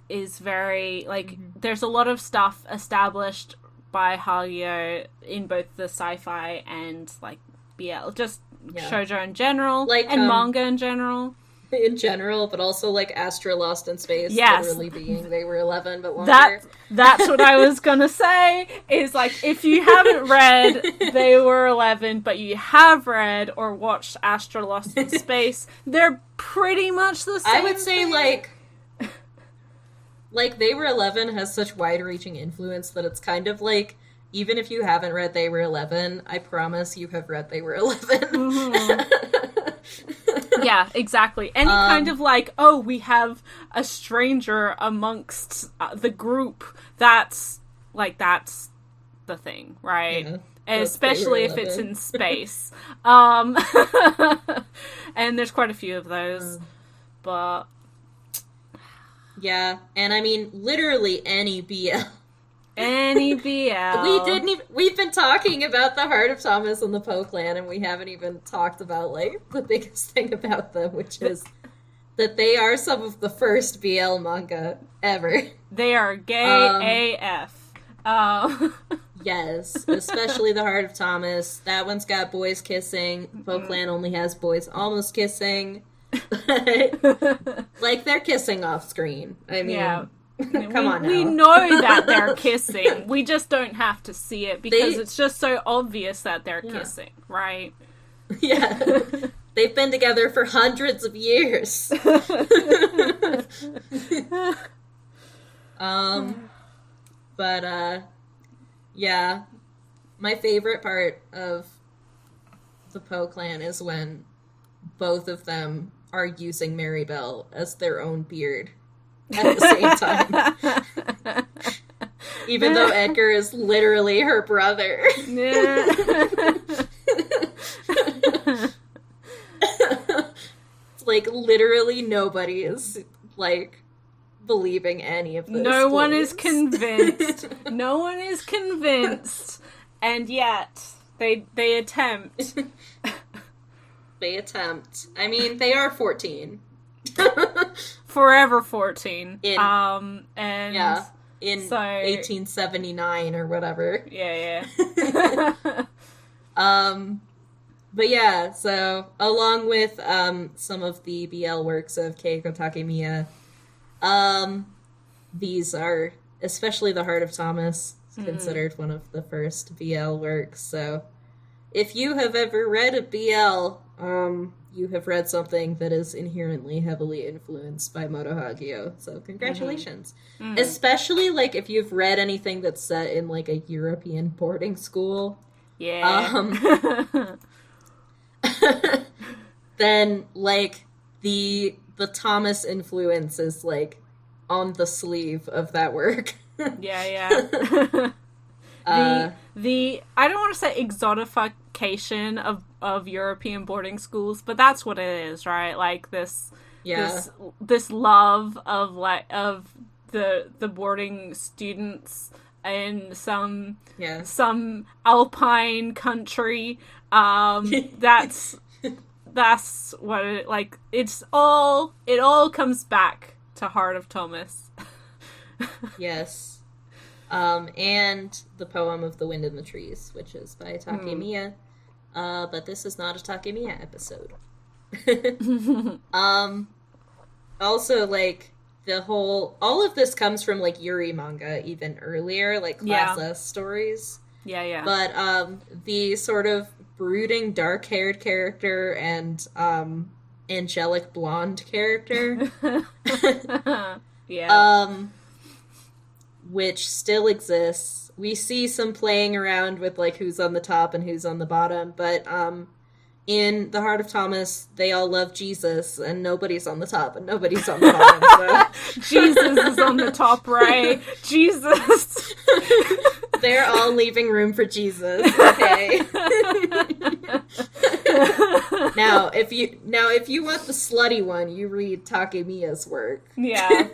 is very, like, there's a lot of stuff established by Hagio in both the sci-fi and, like, BL, just shoujo in general, like, and manga in general. In general, but also, like, Astra Lost in Space, literally being they were 11 but longer. That's what I was gonna say, is, like, if you haven't read They Were 11, but you have read or watched Astra Lost in Space, they're pretty much the same I would say, like, They Were 11 has such wide-reaching influence that it's kind of like, even if you haven't read They Were 11, I promise you have read They Were 11. Yeah, exactly. Any kind of, like, oh, we have a stranger amongst the group, that's the thing, right? Yeah, and especially if it's in space. And there's quite a few of those, but Yeah, and I mean, literally any BL. Any BL. We've been talking about the Heart of Thomas and the Poe Clan, and we haven't even talked about, like, the biggest thing about them, which is that they are some of the first BL manga ever. They are gay AF. Yes, especially the Heart of Thomas. That one's got boys kissing. Poe Clan only has boys almost kissing. Like, they're kissing off screen. I mean, yeah. Come on now. We know that they're kissing. We just don't have to see it because it's just so obvious that they're kissing, right? Yeah. They've been together for hundreds of years. Yeah. My favorite part of the Poe Clan is when both of them are using Maribel as their own beard at the same time. Even though Edgar is literally her brother. It's like literally nobody is like believing any of this. No one is convinced. No one is convinced. And yet they attempt. They attempt. I mean, they are 14. Forever 14. In 1879 or whatever. Yeah. But yeah, so along with some of the BL works of Keiko Takemiya, these are, especially The Heart of Thomas, considered one of the first BL works. So if you have ever read a BL, you have read something that is inherently heavily influenced by Moto Hagio. So congratulations. Especially like if you've read anything that's set in like a European boarding school. Yeah. Then like the Thomas influence is like on the sleeve of that work. Yeah. The I don't want to say exotification of European boarding schools, but that's what it is, right? Like this love of the boarding students in some alpine country. That's what it like. It all comes back to Heart of Thomas. Yes. And the poem of The Wind in the Trees, which is by Takemiya. But this is not a Takemiya episode. Also, like, all of this comes from, like, Yuri manga even earlier, like, Class S stories. Yeah. But, the sort of brooding, dark-haired character and, angelic blonde character. Which still exists. We see some playing around with, like, who's on the top and who's on the bottom, but, in The Heart of Thomas, they all love Jesus, and nobody's on the top and nobody's on the bottom, so... Jesus is on the top, right? Jesus! They're all leaving room for Jesus, okay? Now, if you want the slutty one, you read Takemiya's work. Yeah.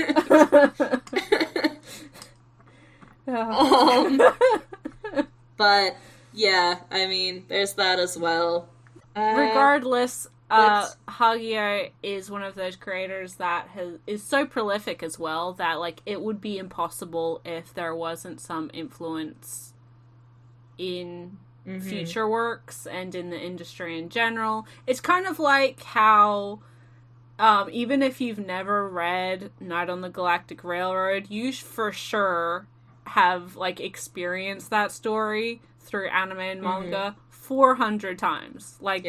But yeah, I mean, there's that as well. Regardless, Hagia is one of those creators that is so prolific as well that like it would be impossible if there wasn't some influence in future works and in the industry in general. It's kind of like how even if you've never read Night on the Galactic Railroad, you for sure have like experienced that story through anime and manga 400 times. Like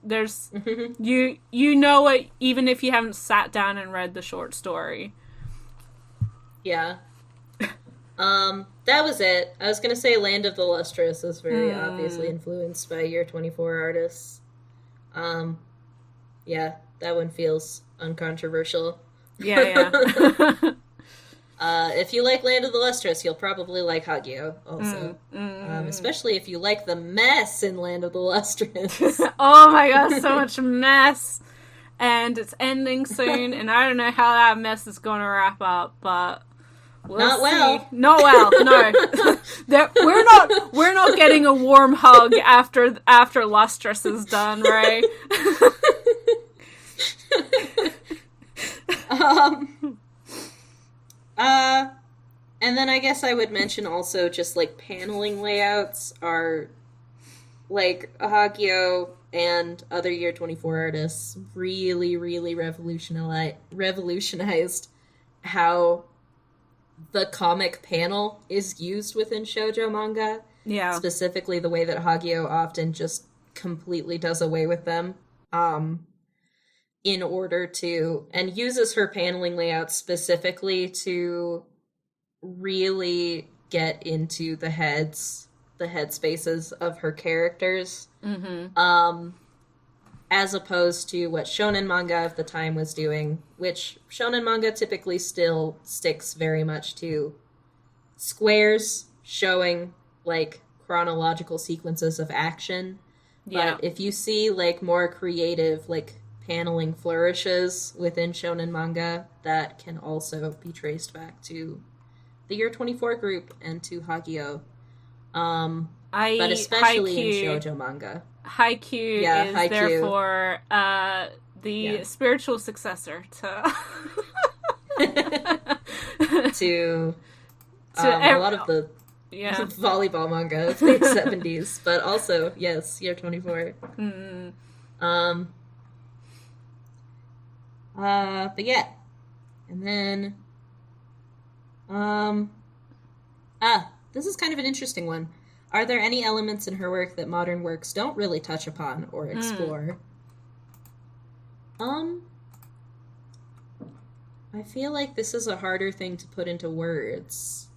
there's you know it even if you haven't sat down and read the short story. Yeah. That was it. I was gonna say Land of the Lustrous is very obviously influenced by Year 24 artists. Yeah, that one feels uncontroversial. Yeah. If you like Land of the Lustrous, you'll probably like Hagio also. Especially if you like the mess in Land of the Lustrous. Oh my gosh, so much mess. and it's ending soon, and I don't know how that mess is going to wrap up, but we'll see. Not well. No. we're not getting a warm hug after Lustrous is done, Ray. And then I guess I would mention also just, like, paneling layouts are, like, Hagio and other Year 24 artists really, really revolutionized how the comic panel is used within shoujo manga. Yeah. Specifically the way that Hagio often just completely does away with them. In order to, and uses her paneling layout specifically to really get into the headspaces of her characters. Mm-hmm. As opposed to what shonen manga of the time was doing, which shonen manga typically still sticks very much to squares showing, like, chronological sequences of action. Yeah. But if you see, like, more creative, like, paneling flourishes within shonen manga, that can also be traced back to the Year 24 group and to Hagio. But especially in shoujo manga. Haikyuu is Haikyuu. therefore the spiritual successor to to a lot of the volleyball manga of the 70s, but also, yes, Year 24. Mm. But yeah. And then, this is kind of an interesting one. Are there any elements in her work that modern works don't really touch upon or explore? I feel like this is a harder thing to put into words.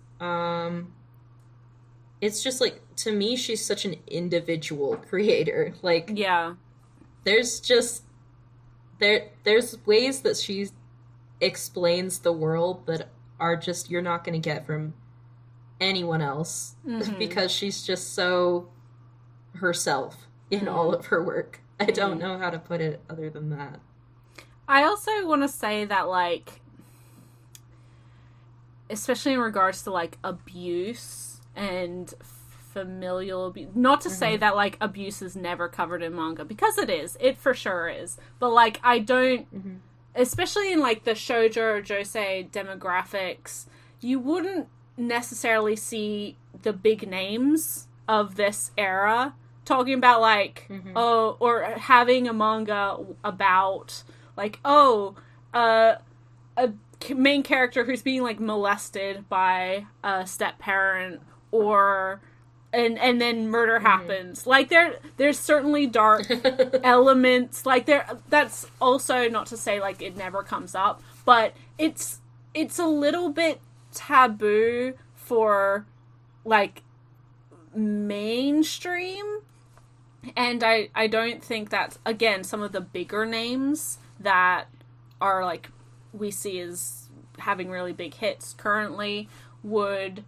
It's just, like, to me, she's such an individual creator. Like, yeah, there's just, there's ways that she explains the world that are just, you're not going to get from anyone else, because she's just so herself in all of her work. I don't know how to put it other than that. I also want to say that, like, especially in regards to, like, abuse and familial abuse, not to say that, like, abuse is never covered in manga, because it for sure is, but, like, I don't, especially in, like, the shoujo or josei demographics, you wouldn't necessarily see the big names of this era talking about, like, or having a manga about, like, a main character who's being, like, molested by a step-parent, or and then murder happens. Like, there's certainly dark elements, like, that's also not to say, like, it never comes up, but it's a little bit taboo for, like, mainstream, and I don't think that's, again, some of the bigger names that are, like, we see as having really big hits currently would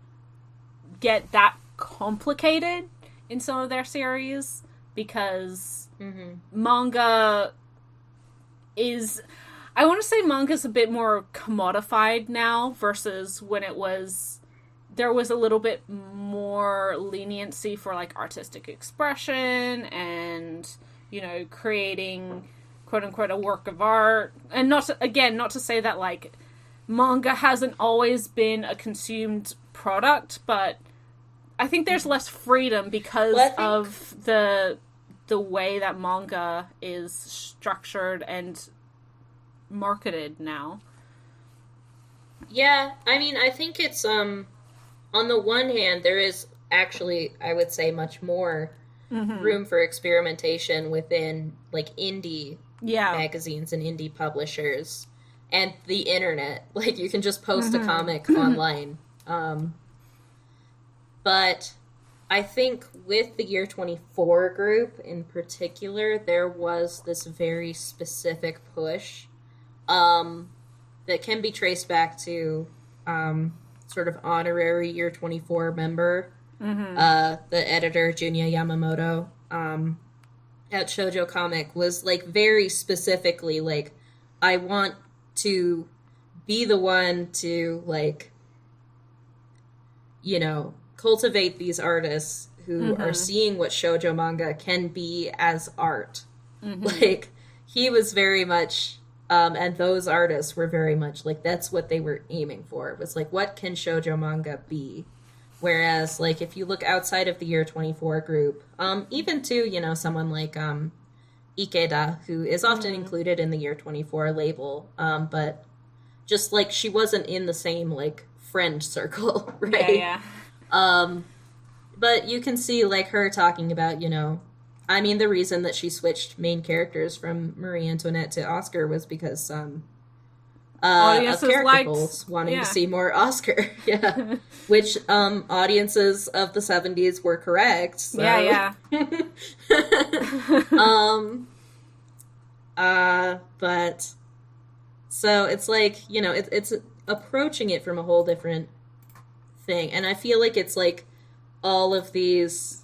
get that complicated in some of their series, because manga is, I want to say manga's a bit more commodified now versus when there was a little bit more leniency for, like, artistic expression and, you know, creating quote-unquote a work of art. And not to say that, like, manga hasn't always been a consumed product, but I think there's less freedom because of the way that manga is structured and marketed now. Yeah, I mean, I think it's, on the one hand, there is actually, I would say, much more room for experimentation within, like, indie magazines and indie publishers and the internet. Like, you can just post a comic online. But I think with the Year 24 group in particular, there was this very specific push that can be traced back to sort of honorary Year 24 member, the editor Junya Yamamoto, at Shoujo Comic was, like, very specifically, like, I want to be the one to, like, you know, cultivate these artists who are seeing what shoujo manga can be as art. Like, he was very much, and those artists were very much, like, that's what they were aiming for. It was, like, what can shoujo manga be? Whereas, like, if you look outside of the Year 24 group, even to, you know, someone like Ikeda, who is often included in the Year 24 label, but just, like, she wasn't in the same, like, friend circle, right? Yeah. But you can see, like, her talking about, you know, I mean, the reason that she switched main characters from Marie Antoinette to Oscar was because of character goals, wanting to see more Oscar. Yeah. Which audiences of the 70s were correct. So. Yeah. But so it's like, you know, it's approaching it from a whole different thing. And I feel like it's like all of these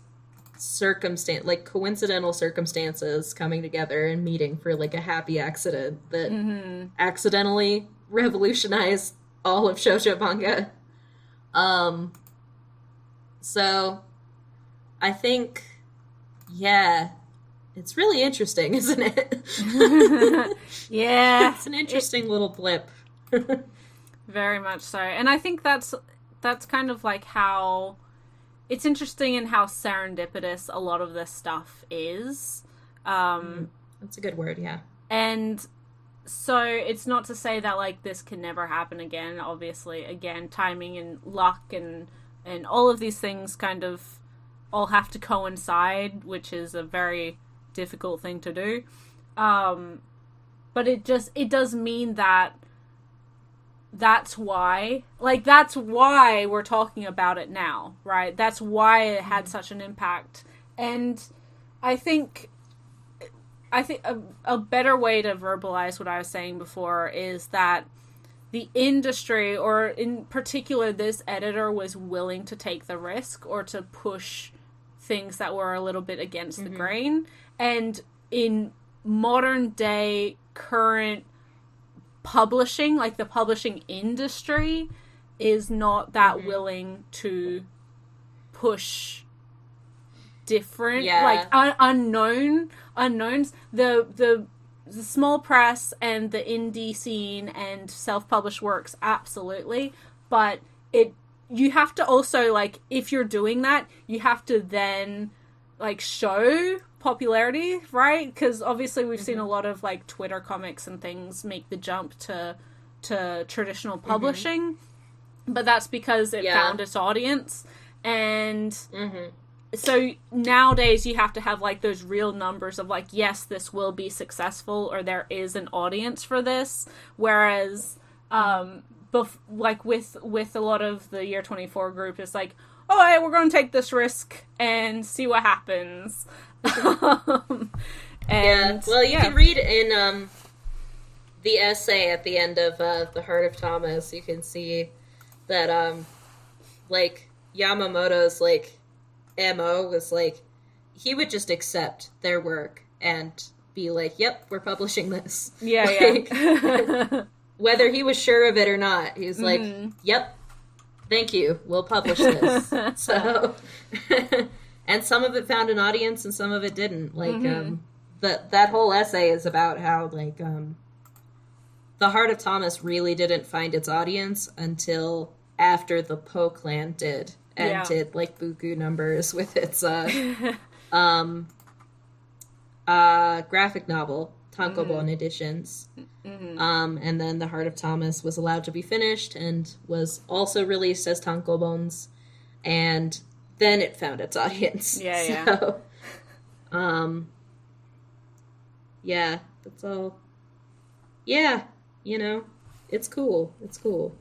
like coincidental circumstances coming together and meeting for like a happy accident that accidentally revolutionized all of shoujo manga. So I think, yeah, it's really interesting, isn't it? Yeah. It's an interesting little blip. Very much so. And I think that's kind of like how it's interesting in how serendipitous a lot of this stuff is. That's a good word, yeah. And so it's not to say that like this can never happen again. Obviously, again, timing and luck and all of these things kind of all have to coincide, which is a very difficult thing to do. But it does mean that that's why we're talking about it now, right? That's why it had such an impact. And I think a better way to verbalize what I was saying before is that the industry, or in particular this editor, was willing to take the risk or to push things that were a little bit against the grain. And in modern day, current publishing, like the publishing industry, is not that willing to push different, like unknowns. The small press and the indie scene and self-published works, absolutely, but you have to also, like, if you're doing that, you have to then like show popularity, right? Because obviously we've seen a lot of like Twitter comics and things make the jump to traditional publishing, but that's because it found its audience. And so nowadays you have to have like those real numbers of like, yes, this will be successful, or there is an audience for this. Whereas like with a lot of the Year 24 group, it's like, oh, hey, we're going to take this risk and see what happens. Well, you can read in the essay at the end of The Heart of Thomas, you can see that like Yamamoto's like MO was like, he would just accept their work and be like, yep, we're publishing this. Whether he was sure of it or not, he was like, yep, thank you, we'll publish this. So and some of it found an audience and some of it didn't. Like, that whole essay is about how, like, The Heart of Thomas really didn't find its audience until after the Poe Clan did. And did, like, buku numbers with its graphic novel, tankobon editions. And then The Heart of Thomas was allowed to be finished and was also released as tankobons. And then it found its audience. So, that's all. Yeah, you know, it's cool. It's cool.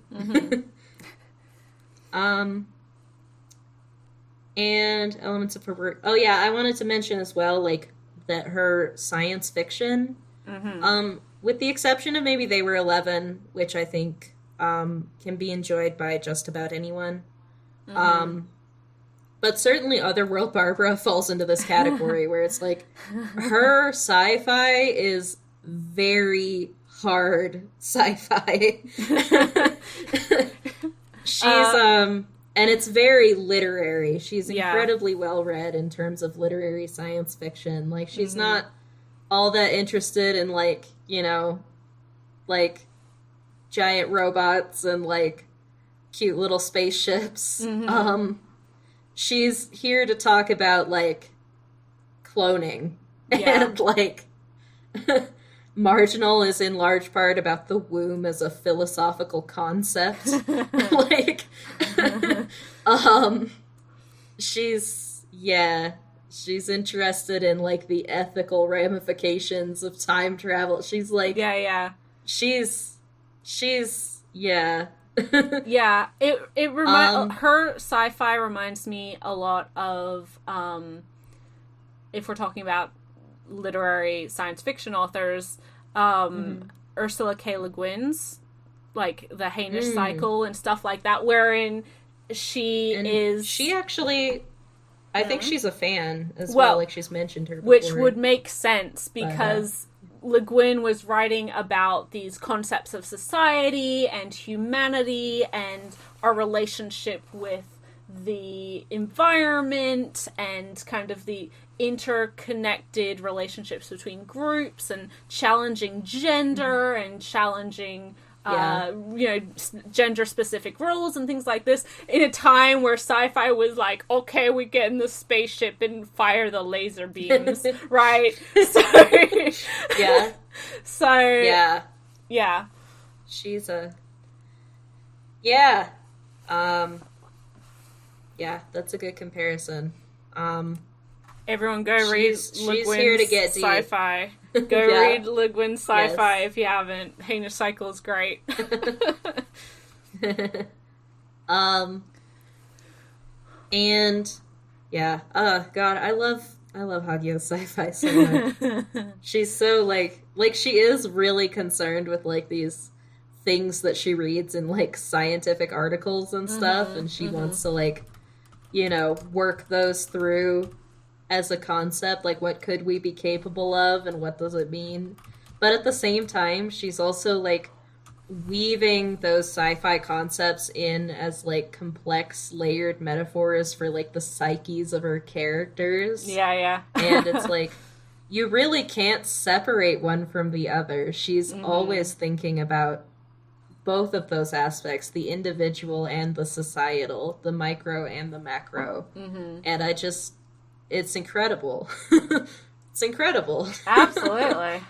And elements of her work. Oh yeah, I wanted to mention as well, like, that her science fiction, with the exception of maybe They Were 11, which I think can be enjoyed by just about anyone. But certainly Otherworld Barbara falls into this category where it's like her sci-fi is very hard sci-fi. She's and it's very literary. She's incredibly well read in terms of literary science fiction. Like she's not all that interested in like, you know, like giant robots and like cute little spaceships. She's here to talk about like cloning and like Marginal is in large part about the womb as a philosophical concept. Like she's interested in like the ethical ramifications of time travel. She's like she's yeah, it her sci-fi reminds me a lot of if we're talking about literary science fiction authors, Ursula K. Le Guin's like the Hainish Cycle and stuff like that, wherein she actually I think she's a fan as well, like she's mentioned her before. Which would make sense because Le Guin was writing about these concepts of society and humanity and our relationship with the environment and kind of the interconnected relationships between groups and challenging gender and challenging gender-specific roles and things like this in a time where sci-fi was like, okay, we get in the spaceship and fire the laser beams, right? She's a... that's a good comparison. Everyone go read Le Guin's sci-fi. Go read Le Guin's sci-fi if you haven't. Hainish Cycle is great. And God, I love Hagio's sci-fi so much. She's so like she is really concerned with like these things that she reads in like scientific articles and stuff, and she wants to like, you know, work those through as a concept, like what could we be capable of and what does it mean. But at the same time, she's also like weaving those sci-fi concepts in as like complex layered metaphors for like the psyches of her characters. And it's like you really can't separate one from the other. She's always thinking about both of those aspects, the individual and the societal, the micro and the macro. And it's incredible. It's incredible. Absolutely.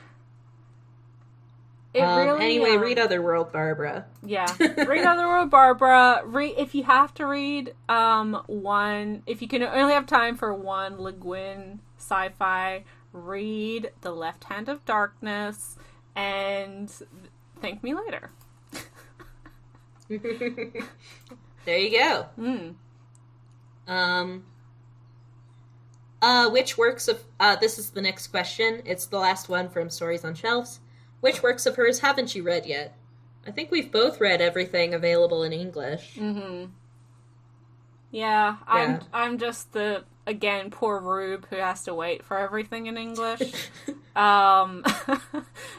It really, anyway, read Otherworld Barbara. Yeah. Read Otherworld Barbara. If you have to read one, if you can only have time for one Le Guin sci-fi, read The Left Hand of Darkness and thank me later. There you go. Which works of... this is the next question. It's the last one from Stories on Shelves. Which works of hers haven't you read yet? I think we've both read everything available in English. Yeah, I'm just the, again, poor Rube who has to wait for everything in English.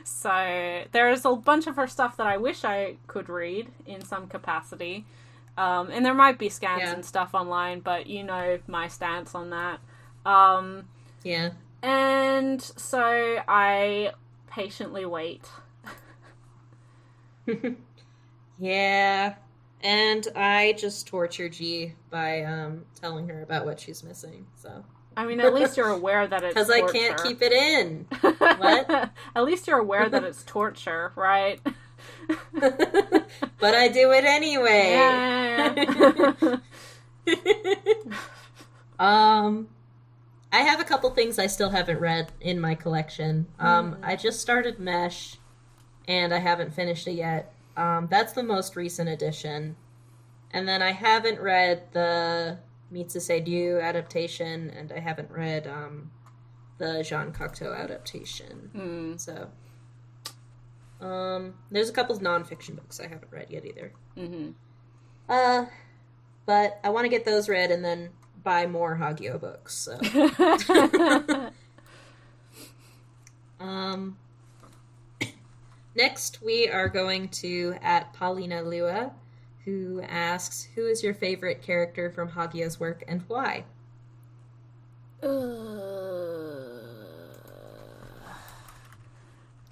So there's a bunch of her stuff that I wish I could read in some capacity. And there might be scans and stuff online, but you know my stance on that. And so I patiently wait. And I just torture G by telling her about what she's missing. So I mean, at least you're aware that it's because I can't keep it in. What? At least you're aware that it's torture, right? But I do it anyway. I have a couple things I still haven't read in my collection. I just started Mesh, and I haven't finished it yet. That's the most recent edition. And then I haven't read the Mitsuse Ryu adaptation, and I haven't read the Jean Cocteau adaptation. So, there's a couple of nonfiction books I haven't read yet either. But I want to get those read and then buy more Hagio books. So. Next, we are going to at Paulina Lua, who asks, "Who is your favorite character from Hagio's work and why?"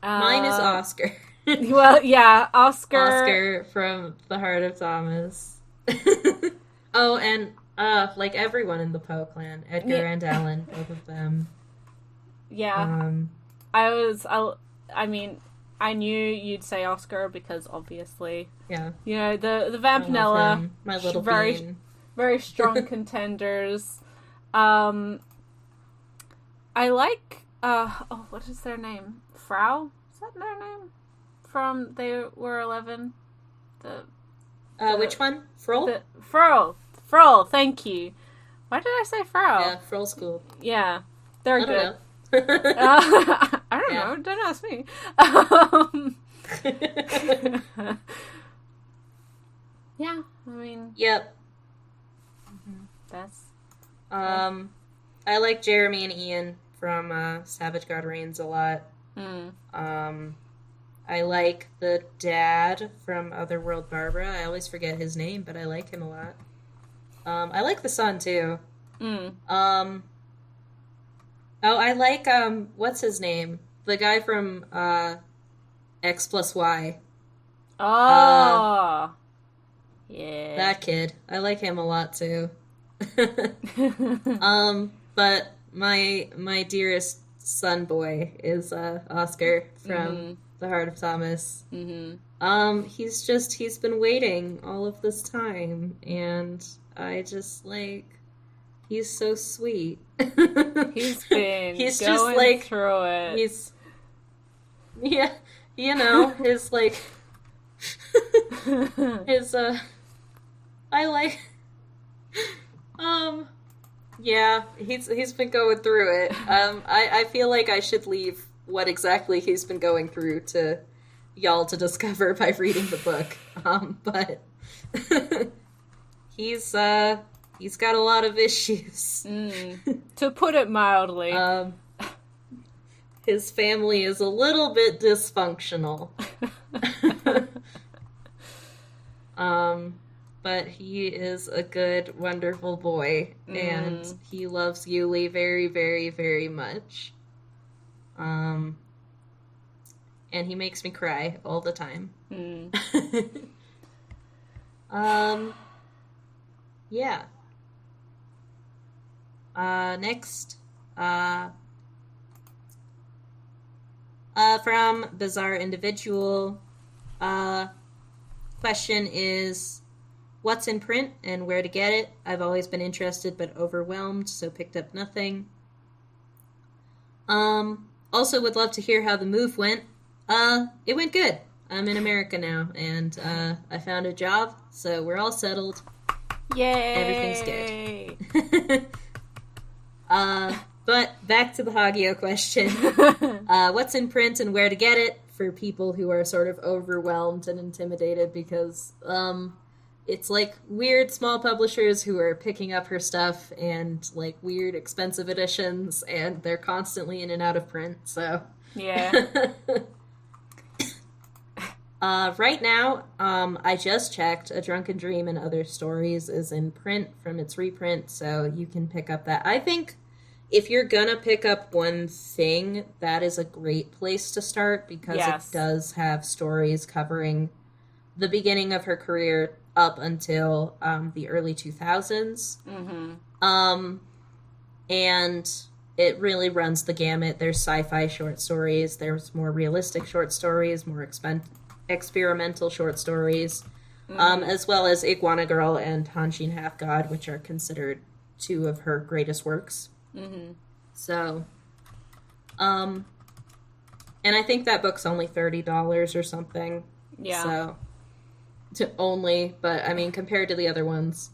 Mine is Oscar. Well, yeah, Oscar. Oscar from The Heart of Thomas. Oh, and like everyone in the Poe Clan, Edgar and Alan, both of them. Yeah. I mean, I knew you'd say Oscar because obviously, yeah, you know, the Vampinella, my little very bean. very strong contenders. I like what is their name? Frau? Is that their name? From They Were 11. Which one? Frol? Frol, thank you. Why did I say Frau? Yeah, Frol's cool. Yeah, they're good. I I don't know. Don't ask me. Yeah, I mean. Yep. That's. I like Jeremy and Ian from Savage God Reigns a lot. I like the dad from Otherworld Barbara. I always forget his name, but I like him a lot. I like the son too. Oh, I like, what's his name? The guy from, X+Y. Oh! Yeah. That kid. I like him a lot, too. But my dearest son boy is, Oscar from The Heart of Thomas. He's been waiting all of this time, and I just, like... He's so sweet. He's been going through it. Yeah, you know, his, like, I like, yeah, he's been going through it. I feel like I should leave what exactly he's been going through to y'all to discover by reading the book. But he's got a lot of issues. To put it mildly. His family is a little bit dysfunctional. But he is a good, wonderful boy, and he loves Yuli very, very, very much. And he makes me cry all the time. Yeah. Next, from Bizarre Individual, question is, what's in print and where to get it? I've always been interested but overwhelmed, so picked up nothing. Also would love to hear how the move went. It went good. I'm in America now, and I found a job, so we're all settled. Yay! Everything's good. But back to the Hagio question. What's in print and where to get it for people who are sort of overwhelmed and intimidated because it's like weird small publishers who are picking up her stuff and like weird expensive editions, and they're constantly in and out of print, so. Yeah. Right now, I just checked. A Drunken Dream and Other Stories is in print from its reprint, so you can pick up that. I think if you're gonna pick up one thing, that is a great place to start because it does have stories covering the beginning of her career up until the early 2000s. And it really runs the gamut. There's sci-fi short stories, there's more realistic short stories, more experimental short stories, as well as Iguana Girl and Hanshin Half God, which are considered two of her greatest works. So, and I think that book's only $30 or something. Yeah. So, but I mean, compared to the other ones.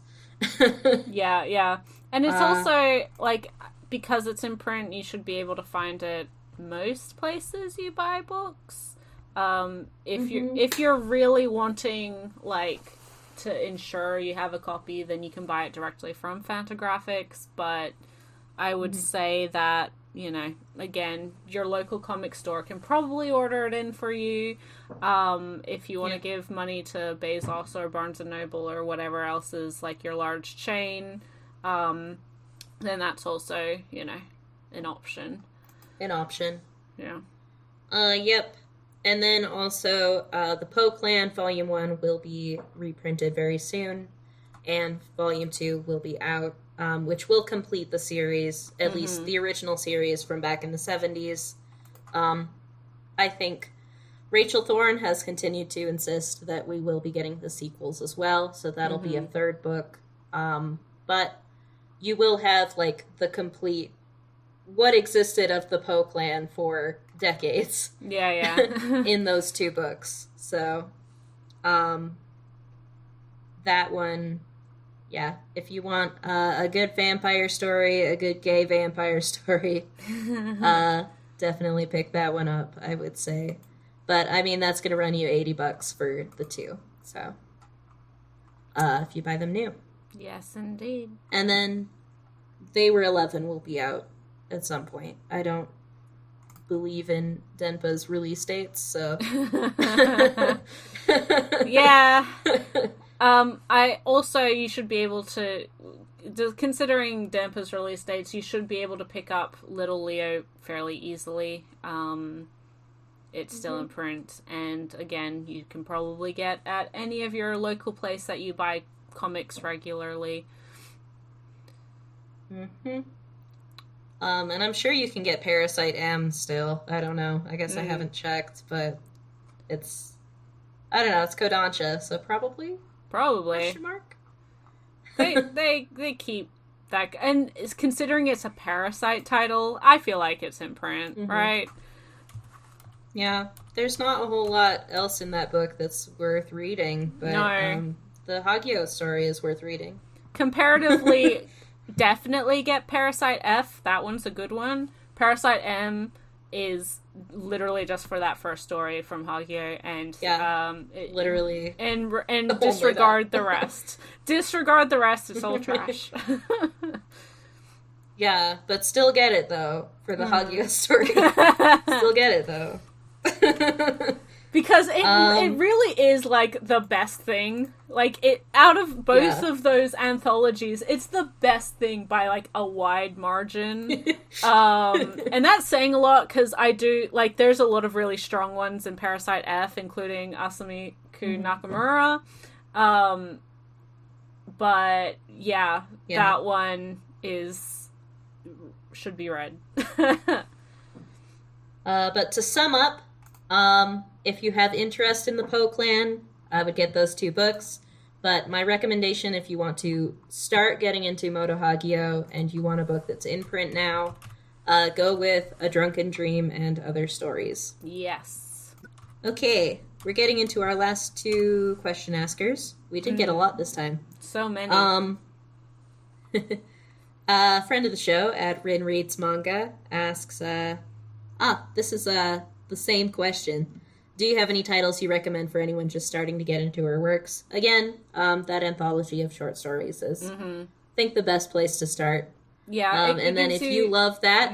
Yeah. And it's also, like, because it's in print, you should be able to find it most places you buy books. If you're really wanting, like, to ensure you have a copy, then you can buy it directly from Fantagraphics, but I would say that, you know, again, your local comic store can probably order it in for you. If you want to give money to Bezos or Barnes & Noble or whatever else is, like, your large chain, then that's also, you know, an option. Yeah. Yep. And then also, the Poe Clan Volume 1 will be reprinted very soon, and Volume 2 will be out, which will complete the series, at least the original series from back in the 70s. I think Rachel Thorne has continued to insist that we will be getting the sequels as well, so that'll be a third book. But you will have, like, the complete what existed of the Poe Clan for decades. Yeah. In those two books. So, that one, yeah, if you want a good vampire story, a good gay vampire story, definitely pick that one up, I would say. But, I mean, that's going to run you $80 for the two. So, if you buy them new. Yes, indeed. And then They Were 11 will be out at some point. I don't believe in Denpa's release dates, so... Yeah. I also, you should be able to, considering Denpa's release dates, you should be able to pick up Little Leo fairly easily. It's still in print, and again, you can probably get at any of your local place that you buy comics regularly. And I'm sure you can get Parasite M still. I don't know. I guess I haven't checked, but it's... I don't know. It's Kodansha, so probably? Probably. Question mark? They keep that... And considering it's a Parasite title, I feel like it's in print, right? Yeah. There's not a whole lot else in that book that's worth reading, but the Hagio story is worth reading. Comparatively... Definitely get Parasite F. That one's a good one. Parasite M is literally just for that first story from Hagio, and literally, and disregard the rest. Disregard the rest. It's all trash. Yeah, but still get it though for the Hagio story. Still get it though. Because it really is, like, the best thing. Like, it out of both of those anthologies, it's the best thing by, like, a wide margin. And that's saying a lot, because I do, like, there's a lot of really strong ones in Parasite F, including Asamiku Nakamura. But, that one should be read. But to sum up, if you have interest in the Poe Clan, I would get those two books. But my recommendation, if you want to start getting into Moto Hagio and you want a book that's in print now, go with A Drunken Dream and Other Stories. Yes. Okay, we're getting into our last two question askers. We did get a lot this time. So many. Friend of the show at Rin Reads Manga asks, this is the same question. Do you have any titles you recommend for anyone just starting to get into her works? Again, that anthology of short stories is, I think, the best place to start. Yeah. And then if you love that,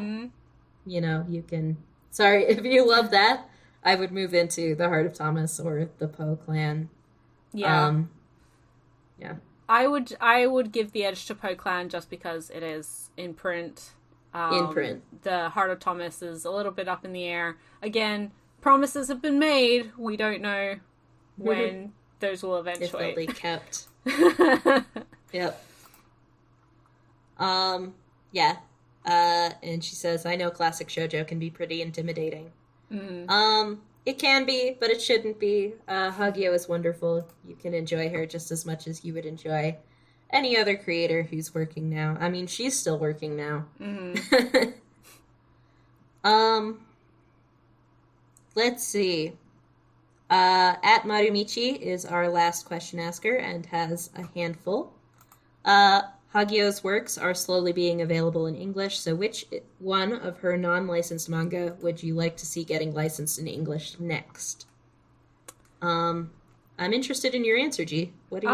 you know, you can... Sorry, if you love that, I would move into The Heart of Thomas or The Poe Clan. Yeah. Yeah. I would give the edge to Poe Clan just because it is in print. In print. The Heart of Thomas is a little bit up in the air. Again, promises have been made. We don't know when those will eventuate. If they'll be kept. Yep. Yeah. And she says, I know classic shoujo can be pretty intimidating. It can be, but it shouldn't be. Hagio is wonderful. You can enjoy her just as much as you would enjoy any other creator who's working now. I mean, she's still working now. Let's see. At Marumichi is our last question asker and has a handful. Hagio's works are slowly being available in English, so which one of her non-licensed manga would you like to see getting licensed in English next? I'm interested in your answer, G. What do you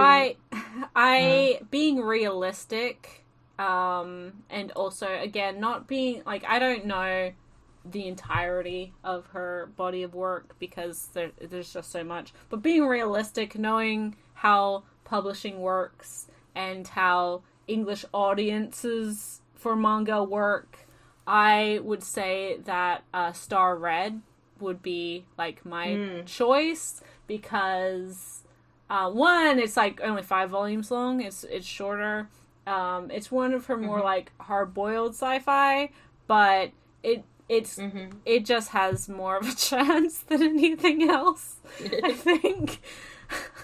I being realistic, and also again not being like, I don't know the entirety of her body of work because there's just so much, but being realistic, knowing how publishing works and how English audiences for manga work, I would say that Star Red would be like my choice because one, it's like only 5 volumes long. It's shorter. It's one of her more like hard-boiled sci-fi, but it just has more of a chance than anything else, I think.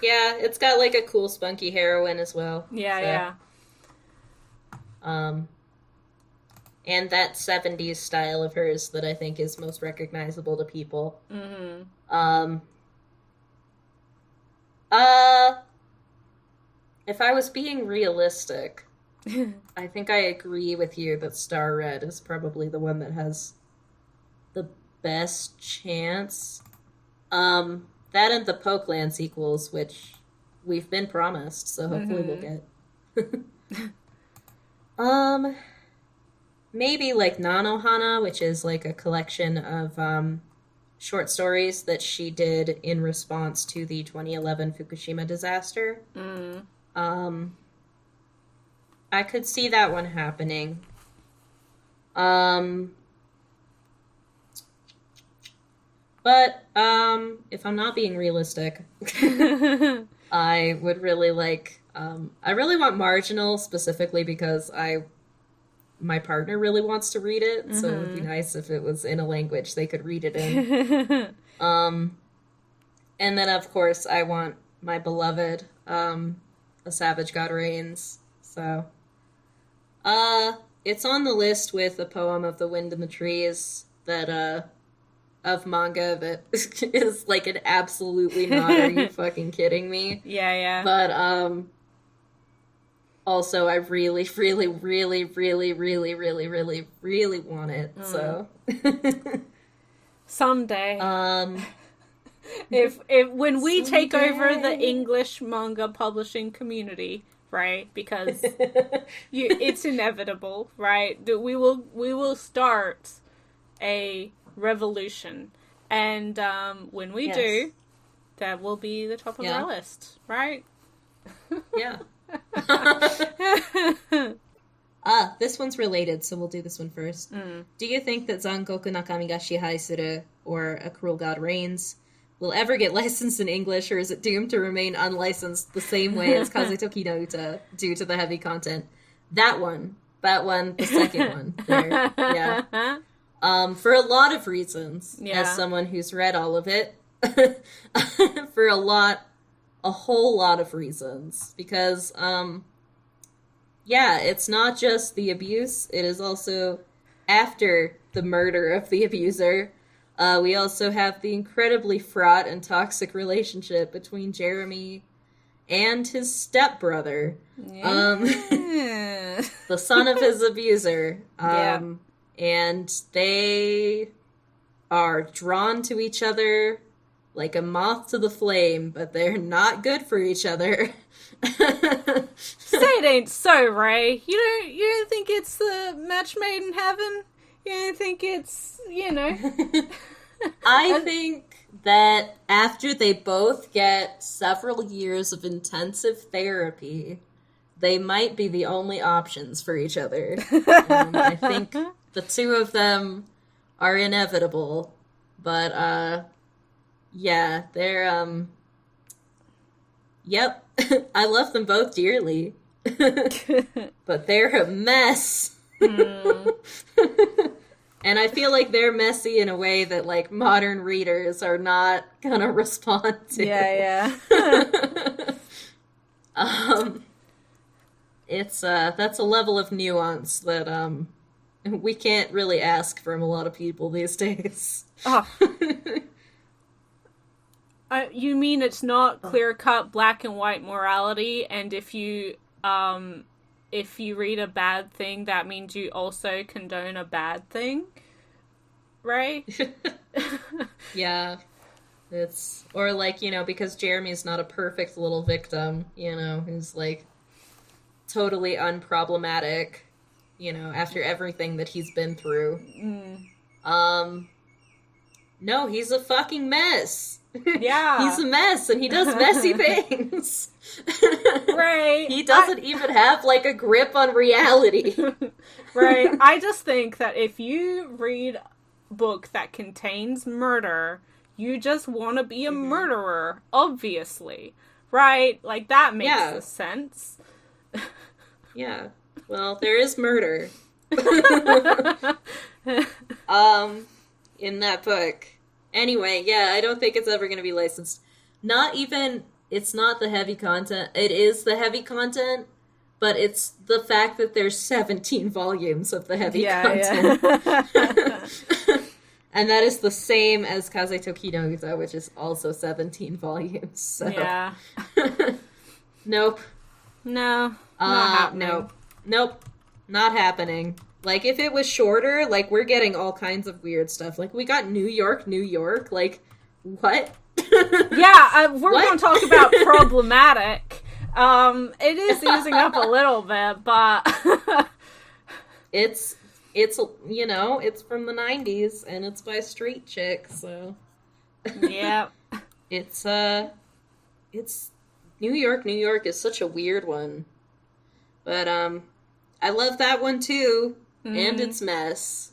Yeah, it's got like a cool spunky heroine as well. Yeah. And that 70s style of hers that I think is most recognizable to people. If I was being realistic, I think I agree with you that Star Red is probably the one that has the best chance. That and the Poe Clan sequels, which we've been promised, so hopefully we'll get. Maybe like Nanohana, which is like a collection of short stories that she did in response to the 2011 Fukushima disaster. I could see that one happening. But if I'm not being realistic, I would really like... I really want Marginal specifically because my partner really wants to read it, so it would be nice if it was in a language they could read it in. And then, of course, I want my beloved A Savage God Reigns. So, it's on the list with a poem of the Wind in the Trees that, of manga that is like an absolutely not, are you fucking kidding me? Yeah. But, also, I really, really, really, really, really, really, really, really want it, so... Someday. If when we take over the English manga publishing community, right? Because it's inevitable, right? We will start a revolution, and when we do, that will be the top of our list, right? Yeah. This one's related, so we'll do this one first. Do you think that Zangoku Nakami ga Shihai Suru, or A Cruel God Reigns, will ever get licensed in English, or is it doomed to remain unlicensed the same way as Kazutoki no Uta due to the heavy content? That one, the second one. There. Yeah. For a lot of reasons, as someone who's read all of it, for a whole lot of reasons, because, it's not just the abuse, it is also after the murder of the abuser. We also have the incredibly fraught and toxic relationship between Jeremy and his stepbrother, the son of his abuser. And they are drawn to each other like a moth to the flame, but they're not good for each other. Say it ain't so, Ray. You don't think it's the match made in heaven? You don't think it's, I think that after they both get several years of intensive therapy, they might be the only options for each other. I think the two of them are inevitable, but, they're, yep, I love them both dearly, but they're a mess. And I feel like they're messy in a way that, like, modern readers are not gonna respond to. Yeah. That's a level of nuance that, we can't really ask from a lot of people these days. Oh. You mean it's not clear-cut black and white morality, and if you read a bad thing, that means you also condone a bad thing, right? Yeah. It's, or like, because Jeremy's not a perfect little victim, who's like totally unproblematic, after everything that he's been through. No, he's a fucking mess. Yeah. He's a mess, and he does messy things. Right. He doesn't even have, like, a grip on reality. Right. I just think that if you read a book that contains murder, you just want to be a murderer, obviously. Right? Like, that makes sense. Yeah. Well, there is murder. In that book. Anyway, yeah, I don't think it's ever going to be licensed. It's not the heavy content. It is the heavy content, but it's the fact that there's 17 volumes of the heavy content. Yeah. And that is the same as Kaze Toki no Uta, which is also 17 volumes. So. Yeah. Nope. No. Not happening. Nope. Not happening. Like, if it was shorter, like, we're getting all kinds of weird stuff. Like, we got New York. Like, what? Yeah, we're going to talk about problematic. It is using up a little bit, but... It's it's from the 90s, and it's by Street Chick, so... Yeah. It's New York is such a weird one. But, I love that one, too. And its mess.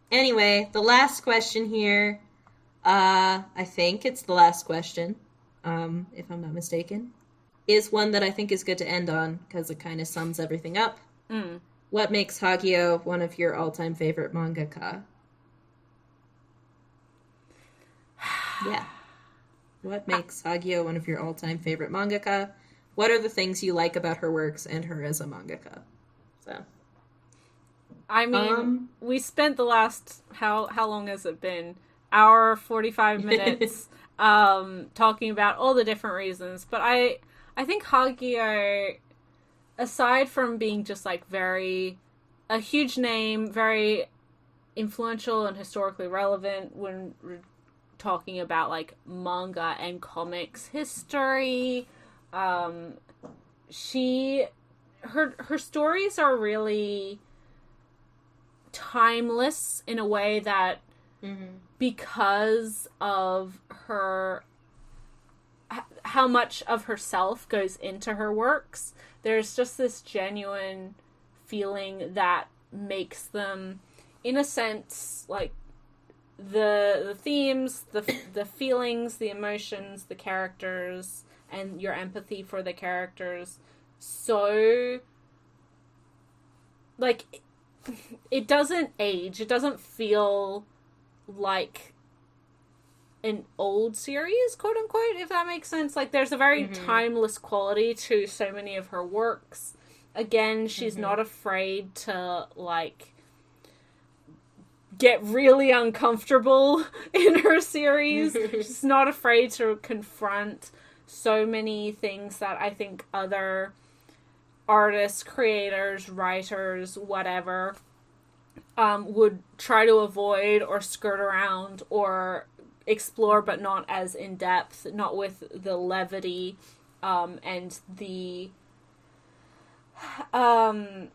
Anyway, the last question here, I think it's the last question, if I'm not mistaken, is one that I think is good to end on, because it kind of sums everything up. What makes Hagio one of your all-time favorite mangaka? Yeah. What makes Hagio one of your all-time favorite mangaka? What are the things you like about her works and her as a mangaka? So, I mean, we spent the last, how long has it been? Hour, 45 minutes, talking about all the different reasons. But I think Hagio, aside from being just like a huge name, very influential and historically relevant when we're talking about like manga and comics history, her stories are really timeless in a way that because of her, how much of herself goes into her works, there's just this genuine feeling that makes them, in a sense, like the themes, the feelings, the emotions, the characters, and your empathy for the characters, so, like, it doesn't age. It doesn't feel like an old series, quote unquote, if that makes sense. Like, there's a very timeless quality to so many of her works. Again, she's not afraid to, like, get really uncomfortable in her series. She's not afraid to confront so many things that I think other artists, creators, writers, whatever, would try to avoid or skirt around or explore, but not as in depth, not with the levity and the I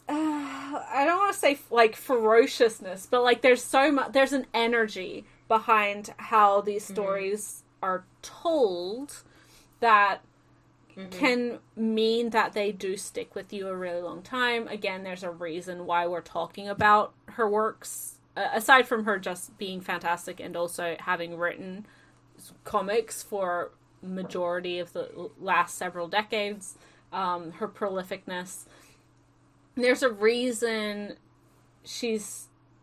don't want to say like ferociousness, but like there's an energy behind how these stories are told that can mean that they do stick with you a really long time. Again, there's a reason why we're talking about her works, aside from her just being fantastic and also having written comics for majority of the last several decades, her prolificness. There's a reason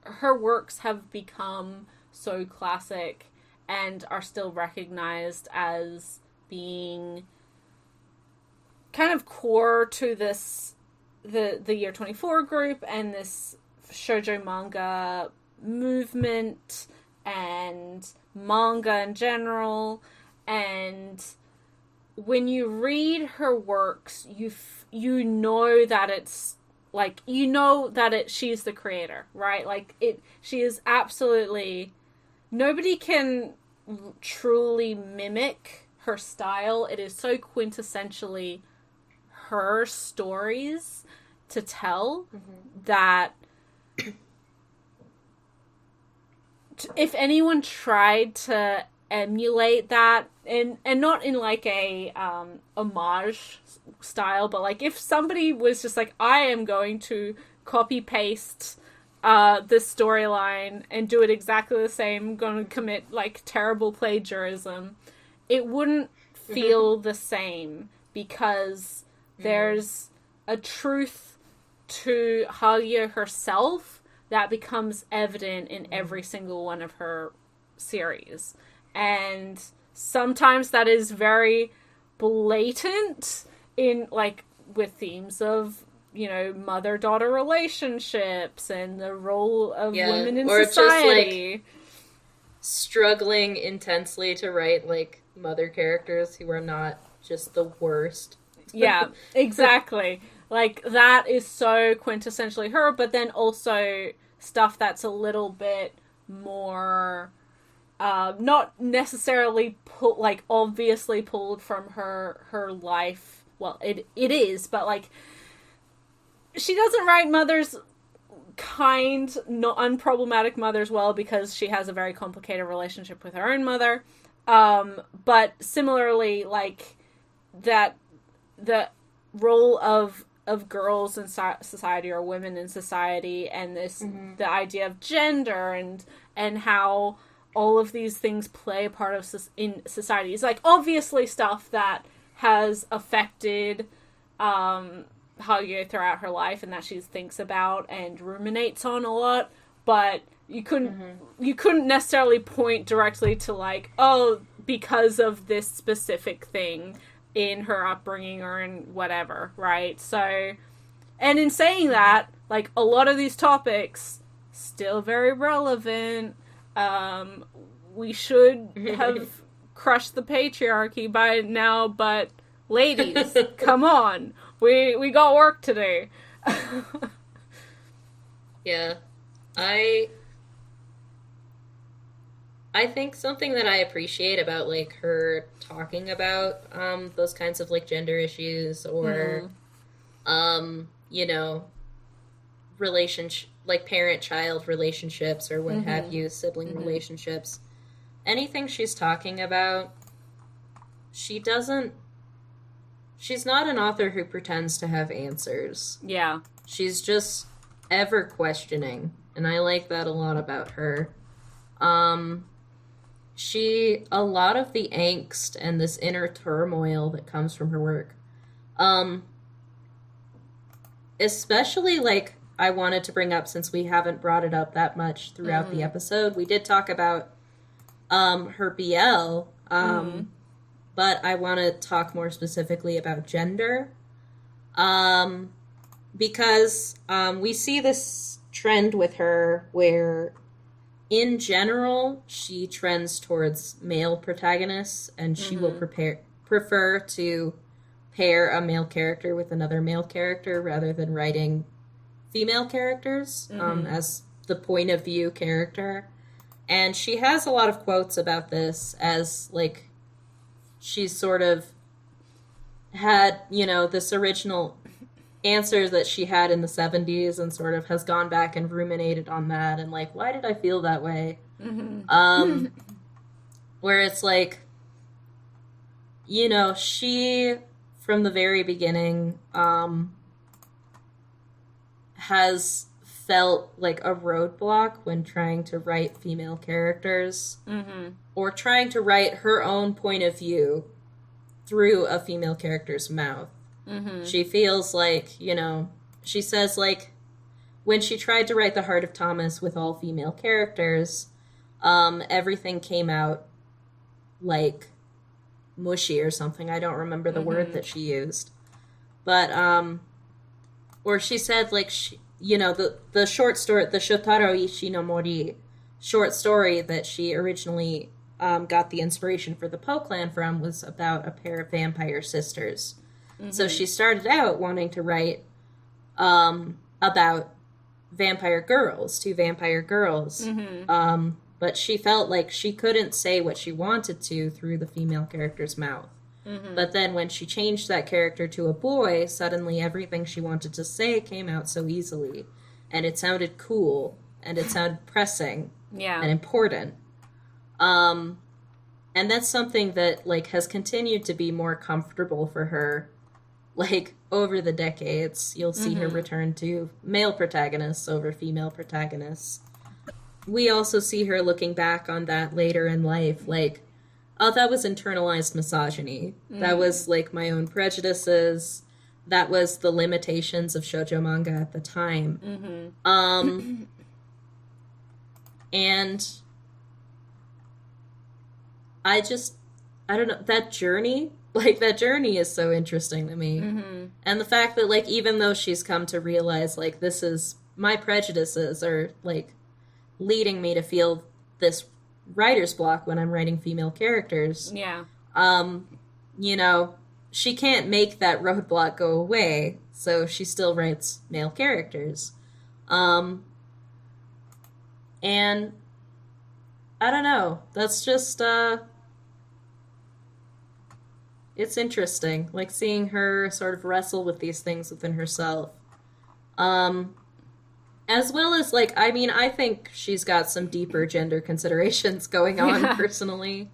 her works have become so classic and are still recognized as being kind of core to this, the Year 24 group and this shoujo manga movement and manga in general. And when you read her works, you know that it's like, you know that she's the creator, right? Like, she is absolutely, nobody can truly mimic her style. It is so quintessentially her stories to tell that if anyone tried to emulate that, and not in like a homage style, but like if somebody was just like, I am going to copy paste this storyline and do it exactly the same, I'm going to commit like terrible plagiarism, it wouldn't feel the same, because there's a truth to Hagia herself that becomes evident in every single one of her series. And sometimes that is very blatant in, like, with themes of, you know, mother-daughter relationships and the role of women in society. Just, like, struggling intensely to write, like, mother characters who are not just the worst. Yeah, exactly. Like, that is so quintessentially her, but then also stuff that's a little bit more, not necessarily obviously pulled from her life. Well, it is, but, like, she doesn't write mothers kind, not unproblematic mothers well, because she has a very complicated relationship with her own mother. But similarly, like, that the role of girls in society, or women in society, and this the idea of gender and how all of these things play a part of in society is, like, obviously stuff that has affected Hagia throughout her life, and that she thinks about and ruminates on a lot. But you couldn't necessarily point directly to, like, oh, because of this specific thing in her upbringing or in whatever, right? So, and in saying that, like, a lot of these topics still very relevant. We should have crushed the patriarchy by now, but ladies, come on, we got work to do. Yeah, I think something that I appreciate about, like, her talking about those kinds of, like, gender issues, or you know, like, parent-child relationships, or what have you, sibling relationships, anything she's talking about, she's not an author who pretends to have answers. Yeah. She's just ever questioning, and I like that a lot about her. A lot of the angst and this inner turmoil that comes from her work, especially, like, I wanted to bring up, since we haven't brought it up that much throughout the episode, we did talk about her BL, but I want to talk more specifically about gender, because we see this trend with her where, in general, she trends towards male protagonists, and she will prefer to pair a male character with another male character rather than writing female characters as the point of view character. And she has a lot of quotes about this, as, like, she's sort of had, you know, this original answer that she had in the 70s, and sort of has gone back and ruminated on that, and, like, why did I feel that way? Where it's like, you know, she, from the very beginning, has felt like a roadblock when trying to write female characters, or trying to write her own point of view through a female character's mouth. She feels like, you know, she says, like, when she tried to write The Heart of Thomas with all female characters, everything came out, like, mushy or something. I don't remember the word that she used. But, or she said, like, you know, the short story, the Shotaro Ishi no Mori short story that she originally got the inspiration for the Poe Clan from, was about a pair of vampire sisters. So she started out wanting to write about vampire girls, two vampire girls. But she felt like she couldn't say what she wanted to through the female character's mouth. But then when she changed that character to a boy, suddenly everything she wanted to say came out so easily. And it sounded cool, and it sounded pressing and important. And that's something that, like, has continued to be more comfortable for her, like, over the decades. You'll see her return to male protagonists over female protagonists. We also see her looking back on that later in life, like, oh, that was internalized misogyny. That was, like, my own prejudices. That was the limitations of shoujo manga at the time. And I don't know, that journey is so interesting to me. And the fact that, like, even though she's come to realize, like, this is, my prejudices are, like, leading me to feel this writer's block when I'm writing female characters. You know, she can't make that roadblock go away, so she still writes male characters. And I don't know, that's just, it's interesting, like, seeing her sort of wrestle with these things within herself. As well as, like, I mean, I think she's got some deeper gender considerations going on, personally.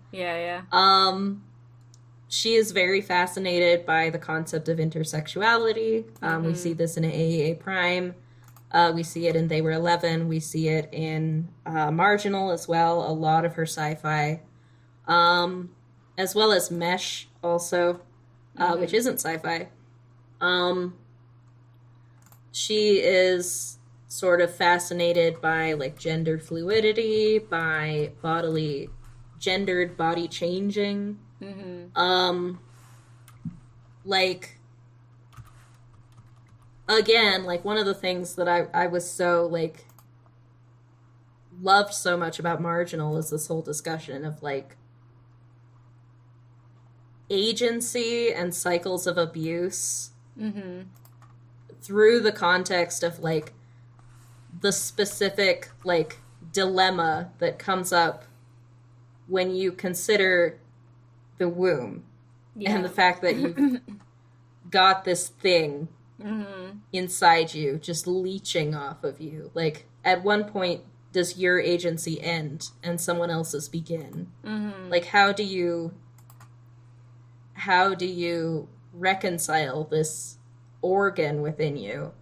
She is very fascinated by the concept of intersexuality. We see this in AAA Prime. We see it in They Were 11. We see it in Marginal as well, a lot of her sci-fi. As well as Mesh, also, which isn't sci-fi. She is sort of fascinated by, like, gender fluidity, by gendered body changing. Like, again, like, one of the things that I was so, like, loved so much about Marginal is this whole discussion of, like, agency and cycles of abuse through the context of, like, the specific, like, dilemma that comes up when you consider the womb and the fact that you've got this thing inside you just leeching off of you. Like, at one point, does your agency end and someone else's begin? Like, how do you reconcile this organ within you?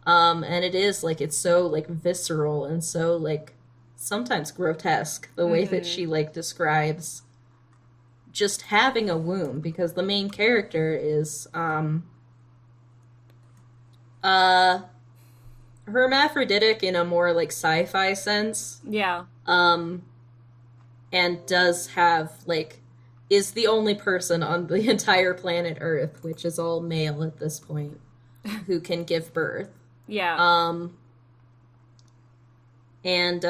And it is, like, it's so, like, visceral and so, like, sometimes grotesque, the way that she, like, describes just having a womb, because the main character is, hermaphroditic in a more, like, sci-fi sense. And does have, like, is the only person on the entire planet Earth, which is all male at this point, who can give birth. And,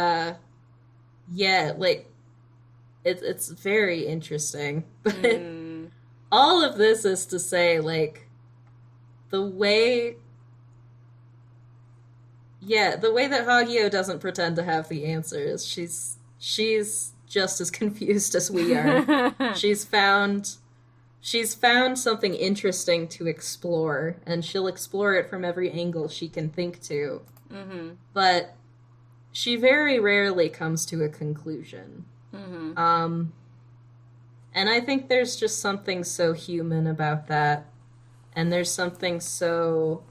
like, it's very interesting. But all of this is to say, like, the way that Hagio doesn't pretend to have the answers. She's just as confused as we are. She's found something interesting to explore, and she'll explore it from every angle she can think to. But she very rarely comes to a conclusion. And I think there's just something so human about that. And there's something so...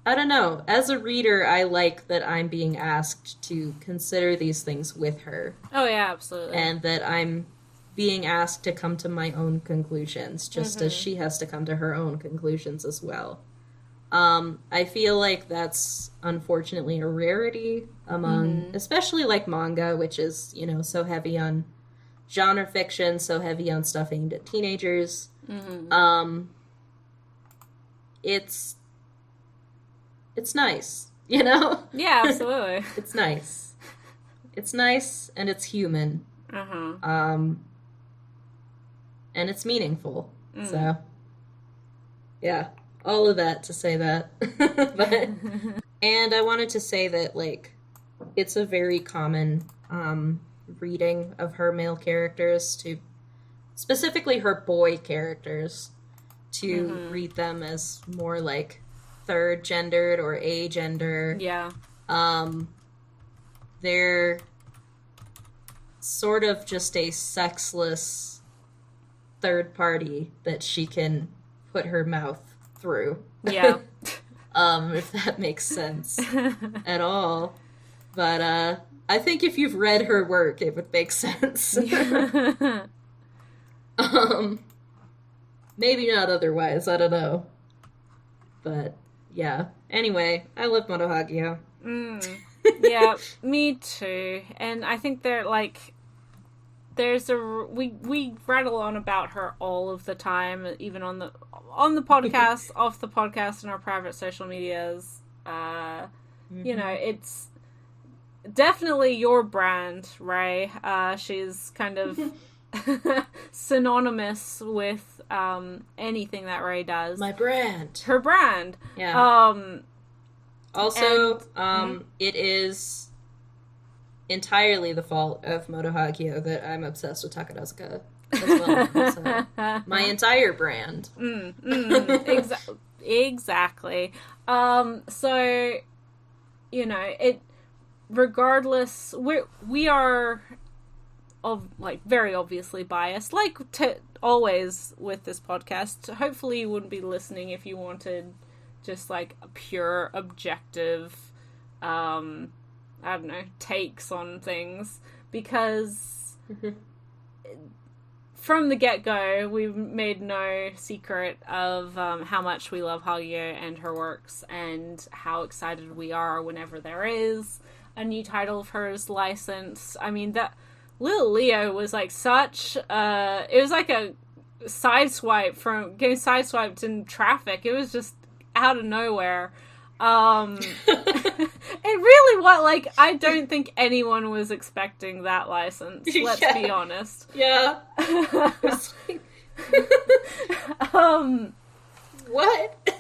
I don't know. As a reader, I like that I'm being asked to consider these things with her. Oh, yeah, absolutely. And that I'm being asked to come to my own conclusions, just as she has to come to her own conclusions as well. I feel like that's unfortunately a rarity among, especially like manga, which is, you know, so heavy on genre fiction, so heavy on stuff aimed at teenagers. It's nice, you know? Yeah, absolutely. It's nice. It's nice, and it's human. And it's meaningful. So, yeah. all of that to say that. But, and I wanted to say that, like, it's a very common reading of her male characters to, specifically her boy characters, to read them as more, like, third-gendered or agender. Yeah. They're sort of just a sexless third party that she can put her mouth through. Yeah. If that makes sense at all. But I think if you've read her work, it would make sense. Maybe not otherwise, I don't know. But yeah. Anyway, I love Motohaggio. Yeah, me too. And I think they're like, we rattle on about her all of the time, even on the podcast, off the podcast, in our private social medias. You know, it's definitely your brand, Ray. She's kind of synonymous with anything that Ray does. My brand. Her brand. Yeah. Also, it is entirely the fault of Motohaggio that I'm obsessed with Takarazuka as well. So, my entire brand. Exactly. So, you know, it. Regardless, we are, very obviously biased, like always with this podcast. Hopefully, you wouldn't be listening if you wanted just like a pure objective, I don't know, takes on things, because from the get-go, we've made no secret of how much we love Hagia and her works, and how excited we are whenever there is a new title of hers licensed. I mean, that Little Leo was like such it was like a sideswipe from getting sideswiped in traffic. It was just out of nowhere. It really was, like, I don't think anyone was expecting that license, let's be honest. Yeah. What?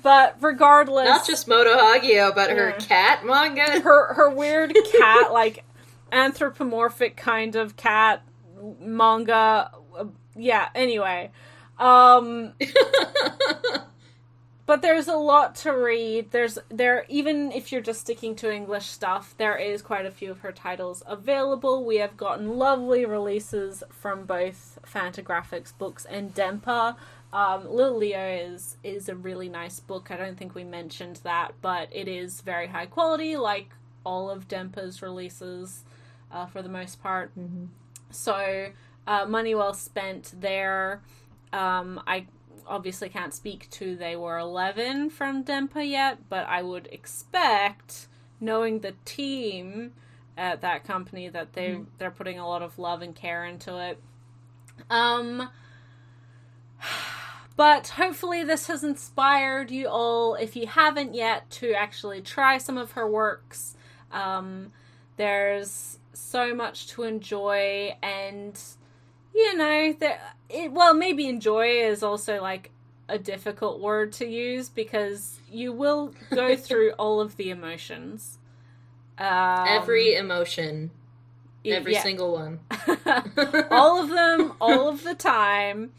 But regardless, not just Motohaggio, but her cat manga. Her weird cat, like anthropomorphic kind of cat manga. Yeah. Anyway, but there's a lot to read. There even if you're just sticking to English stuff, there is quite a few of her titles available. We have gotten lovely releases from both Fantagraphics Books and Denpa. Little Leo is a really nice book. I don't think we mentioned that, but it is very high quality, like all of Denpa's releases, for the most part. So, money well spent there. I obviously can't speak to They Were 11 from Denpa yet, but I would expect, knowing the team at that company, that they're putting a lot of love and care into it. But hopefully this has inspired you all, if you haven't yet, to actually try some of her works. There's so much to enjoy, and you know, maybe enjoy is also like a difficult word to use, because you will go through all of the emotions. Every emotion. Every single one. All of them, all of the time.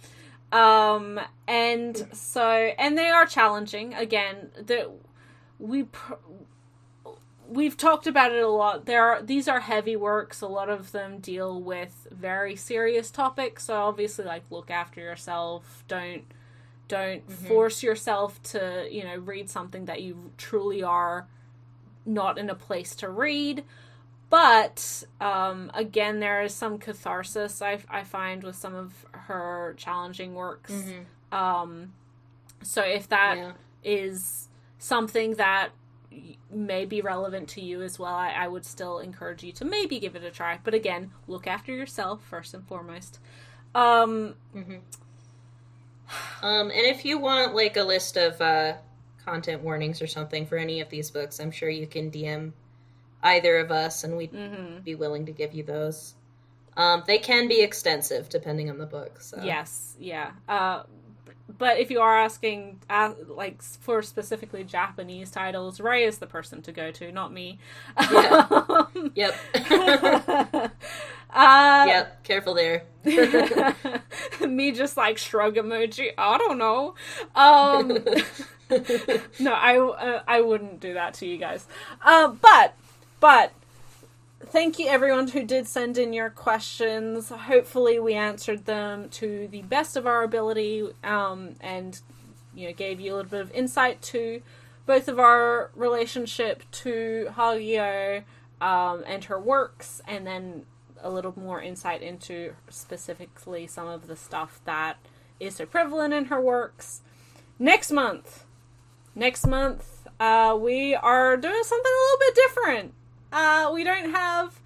And they are challenging. Again, we've talked about it a lot. These are heavy works. A lot of them deal with very serious topics. So obviously, like, look after yourself. Don't force yourself to, you know, read something that you truly are not in a place to read. But, again, there is some catharsis I find with some of her challenging works. So if that is something that may be relevant to you as well, I would still encourage you to maybe give it a try. But again, look after yourself first and foremost. And if you want, like, a list of content warnings or something for any of these books, I'm sure you can DM either of us, and we'd be willing to give you those. They can be extensive, depending on the book. So. Yes, yeah. But if you are asking, like, for specifically Japanese titles, Ray is the person to go to, not me. Yeah. Yep. Yep, careful there. Me just, like, shrug emoji. I don't know. No, I wouldn't do that to you guys. But thank you everyone who did send in your questions. Hopefully we answered them to the best of our ability, and gave you a little bit of insight to both of our relationship to Hagio and her works, and then a little more insight into specifically some of the stuff that is so prevalent in her works. Next month, we are doing something a little bit different. We don't have...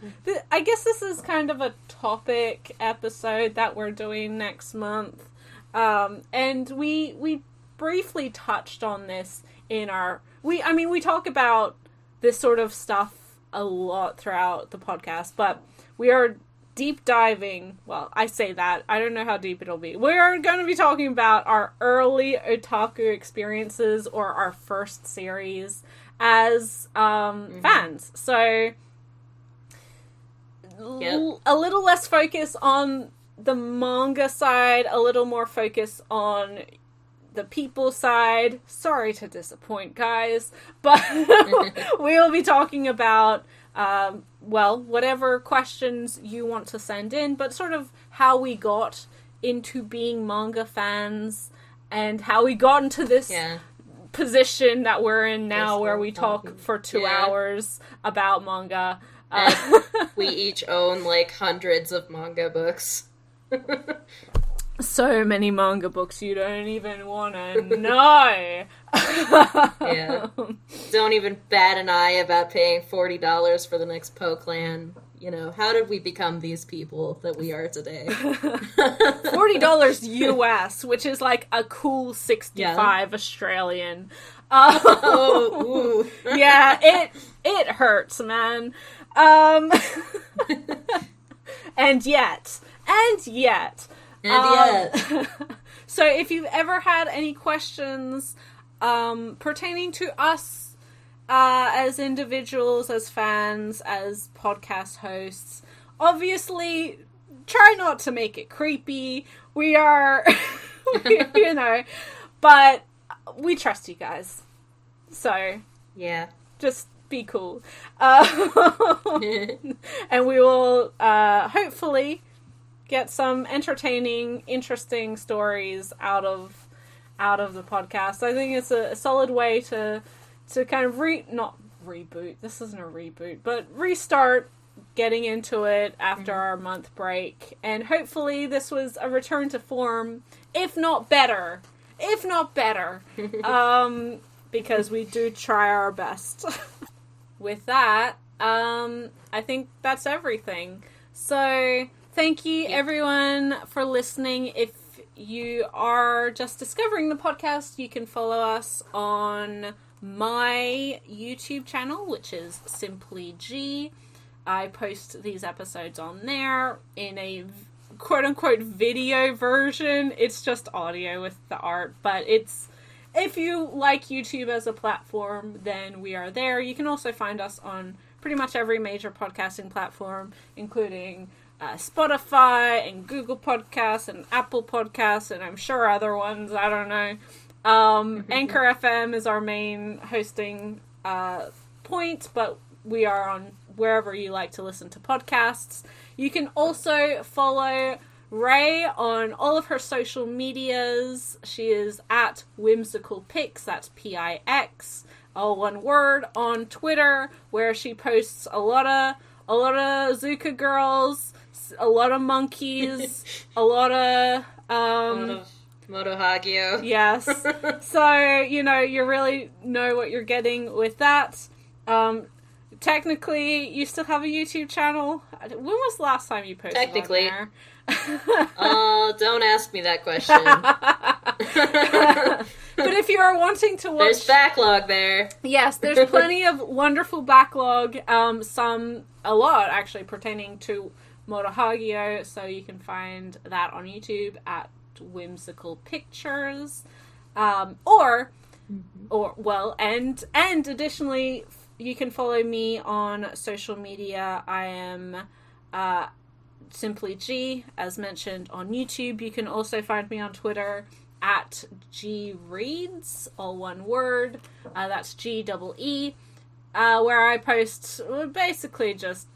I guess this is kind of a topic episode that we're doing next month. And we briefly touched on this in our... We talk about this sort of stuff a lot throughout the podcast, but we are deep diving... Well, I say that. I don't know how deep it'll be. We are going to be talking about our early otaku experiences, or our first series as fans. So a little less focus on the manga side, a little more focus on the people side. Sorry to disappoint, guys, but we will be talking about whatever questions you want to send in, but sort of how we got into being manga fans and how we got into this position that we're in now, where we talk for 2 hours about manga. And we each own like hundreds of manga books. So many manga books you don't even want to know. Yeah. Don't even bat an eye about paying $40 for the next Poe Clan. How did we become these people that we are today? $40 US, which is like a cool 65 Australian. Yeah, it hurts, man. And yet. So if you've ever had any questions pertaining to us as individuals, as fans, as podcast hosts, obviously try not to make it creepy. We are, but we trust you guys. So, yeah. Just be cool. And we will hopefully get some entertaining, interesting stories out of the podcast. I think it's a solid way to kind of not reboot. This isn't a reboot, but restart getting into it after our month break. And hopefully this was a return to form, if not better, because we do try our best. With that, I think that's everything. So thank you everyone for listening. If you are just discovering the podcast, you can follow us on my YouTube channel, which is Simply G. I post these episodes on there in a quote-unquote video version. It's just audio with the art, but if you like YouTube as a platform, then we are there. You can also find us on pretty much every major podcasting platform, including Spotify and Google Podcasts and Apple Podcasts, and I'm sure other ones, I don't know. Anchor FM is our main hosting point, but we are on wherever you like to listen to podcasts. You can also follow Ray on all of her social medias. She is at Whimsical Pix, that's Pix, all one word, on Twitter, where she posts a lot of Zuka girls, a lot of monkeys, a lot of Moto Hagio. Yes. So, you really know what you're getting with that. Technically, you still have a YouTube channel. When was the last time you posted Technically. on there? Don't ask me that question. But if you are wanting to watch... There's backlog there. Yes, there's plenty of wonderful backlog. A lot, actually, pertaining to Motohaggio. So you can find that on YouTube at whimsical pictures. Or and additionally, you can follow me on social media. I am Simply G, as mentioned, on YouTube. You can also find me on Twitter at GReads, all one word. That's GEE, where I post basically just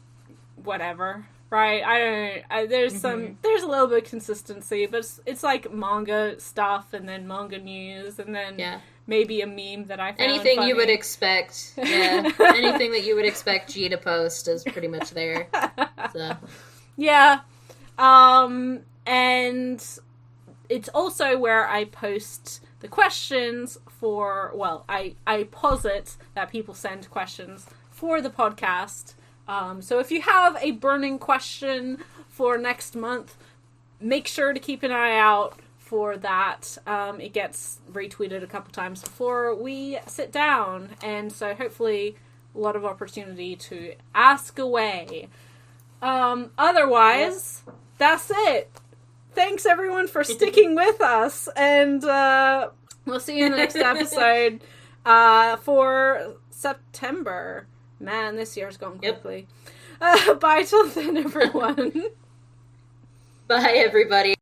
whatever. Right? There's a little bit of consistency, but it's like manga stuff, and then manga news, and then maybe a meme that I found anything funny. You would expect. Yeah, anything that you would expect G to post is pretty much there. So. Yeah. And it's also where I post the questions for, I posit that people send questions for the podcast. So if you have a burning question for next month, make sure to keep an eye out for that. It gets retweeted a couple times before we sit down, and so hopefully a lot of opportunity to ask away. Otherwise, that's it. Thanks everyone for sticking with us, and we'll see you in the next episode for September. Man, this year's gone quickly. Bye till then, everyone. Bye, everybody.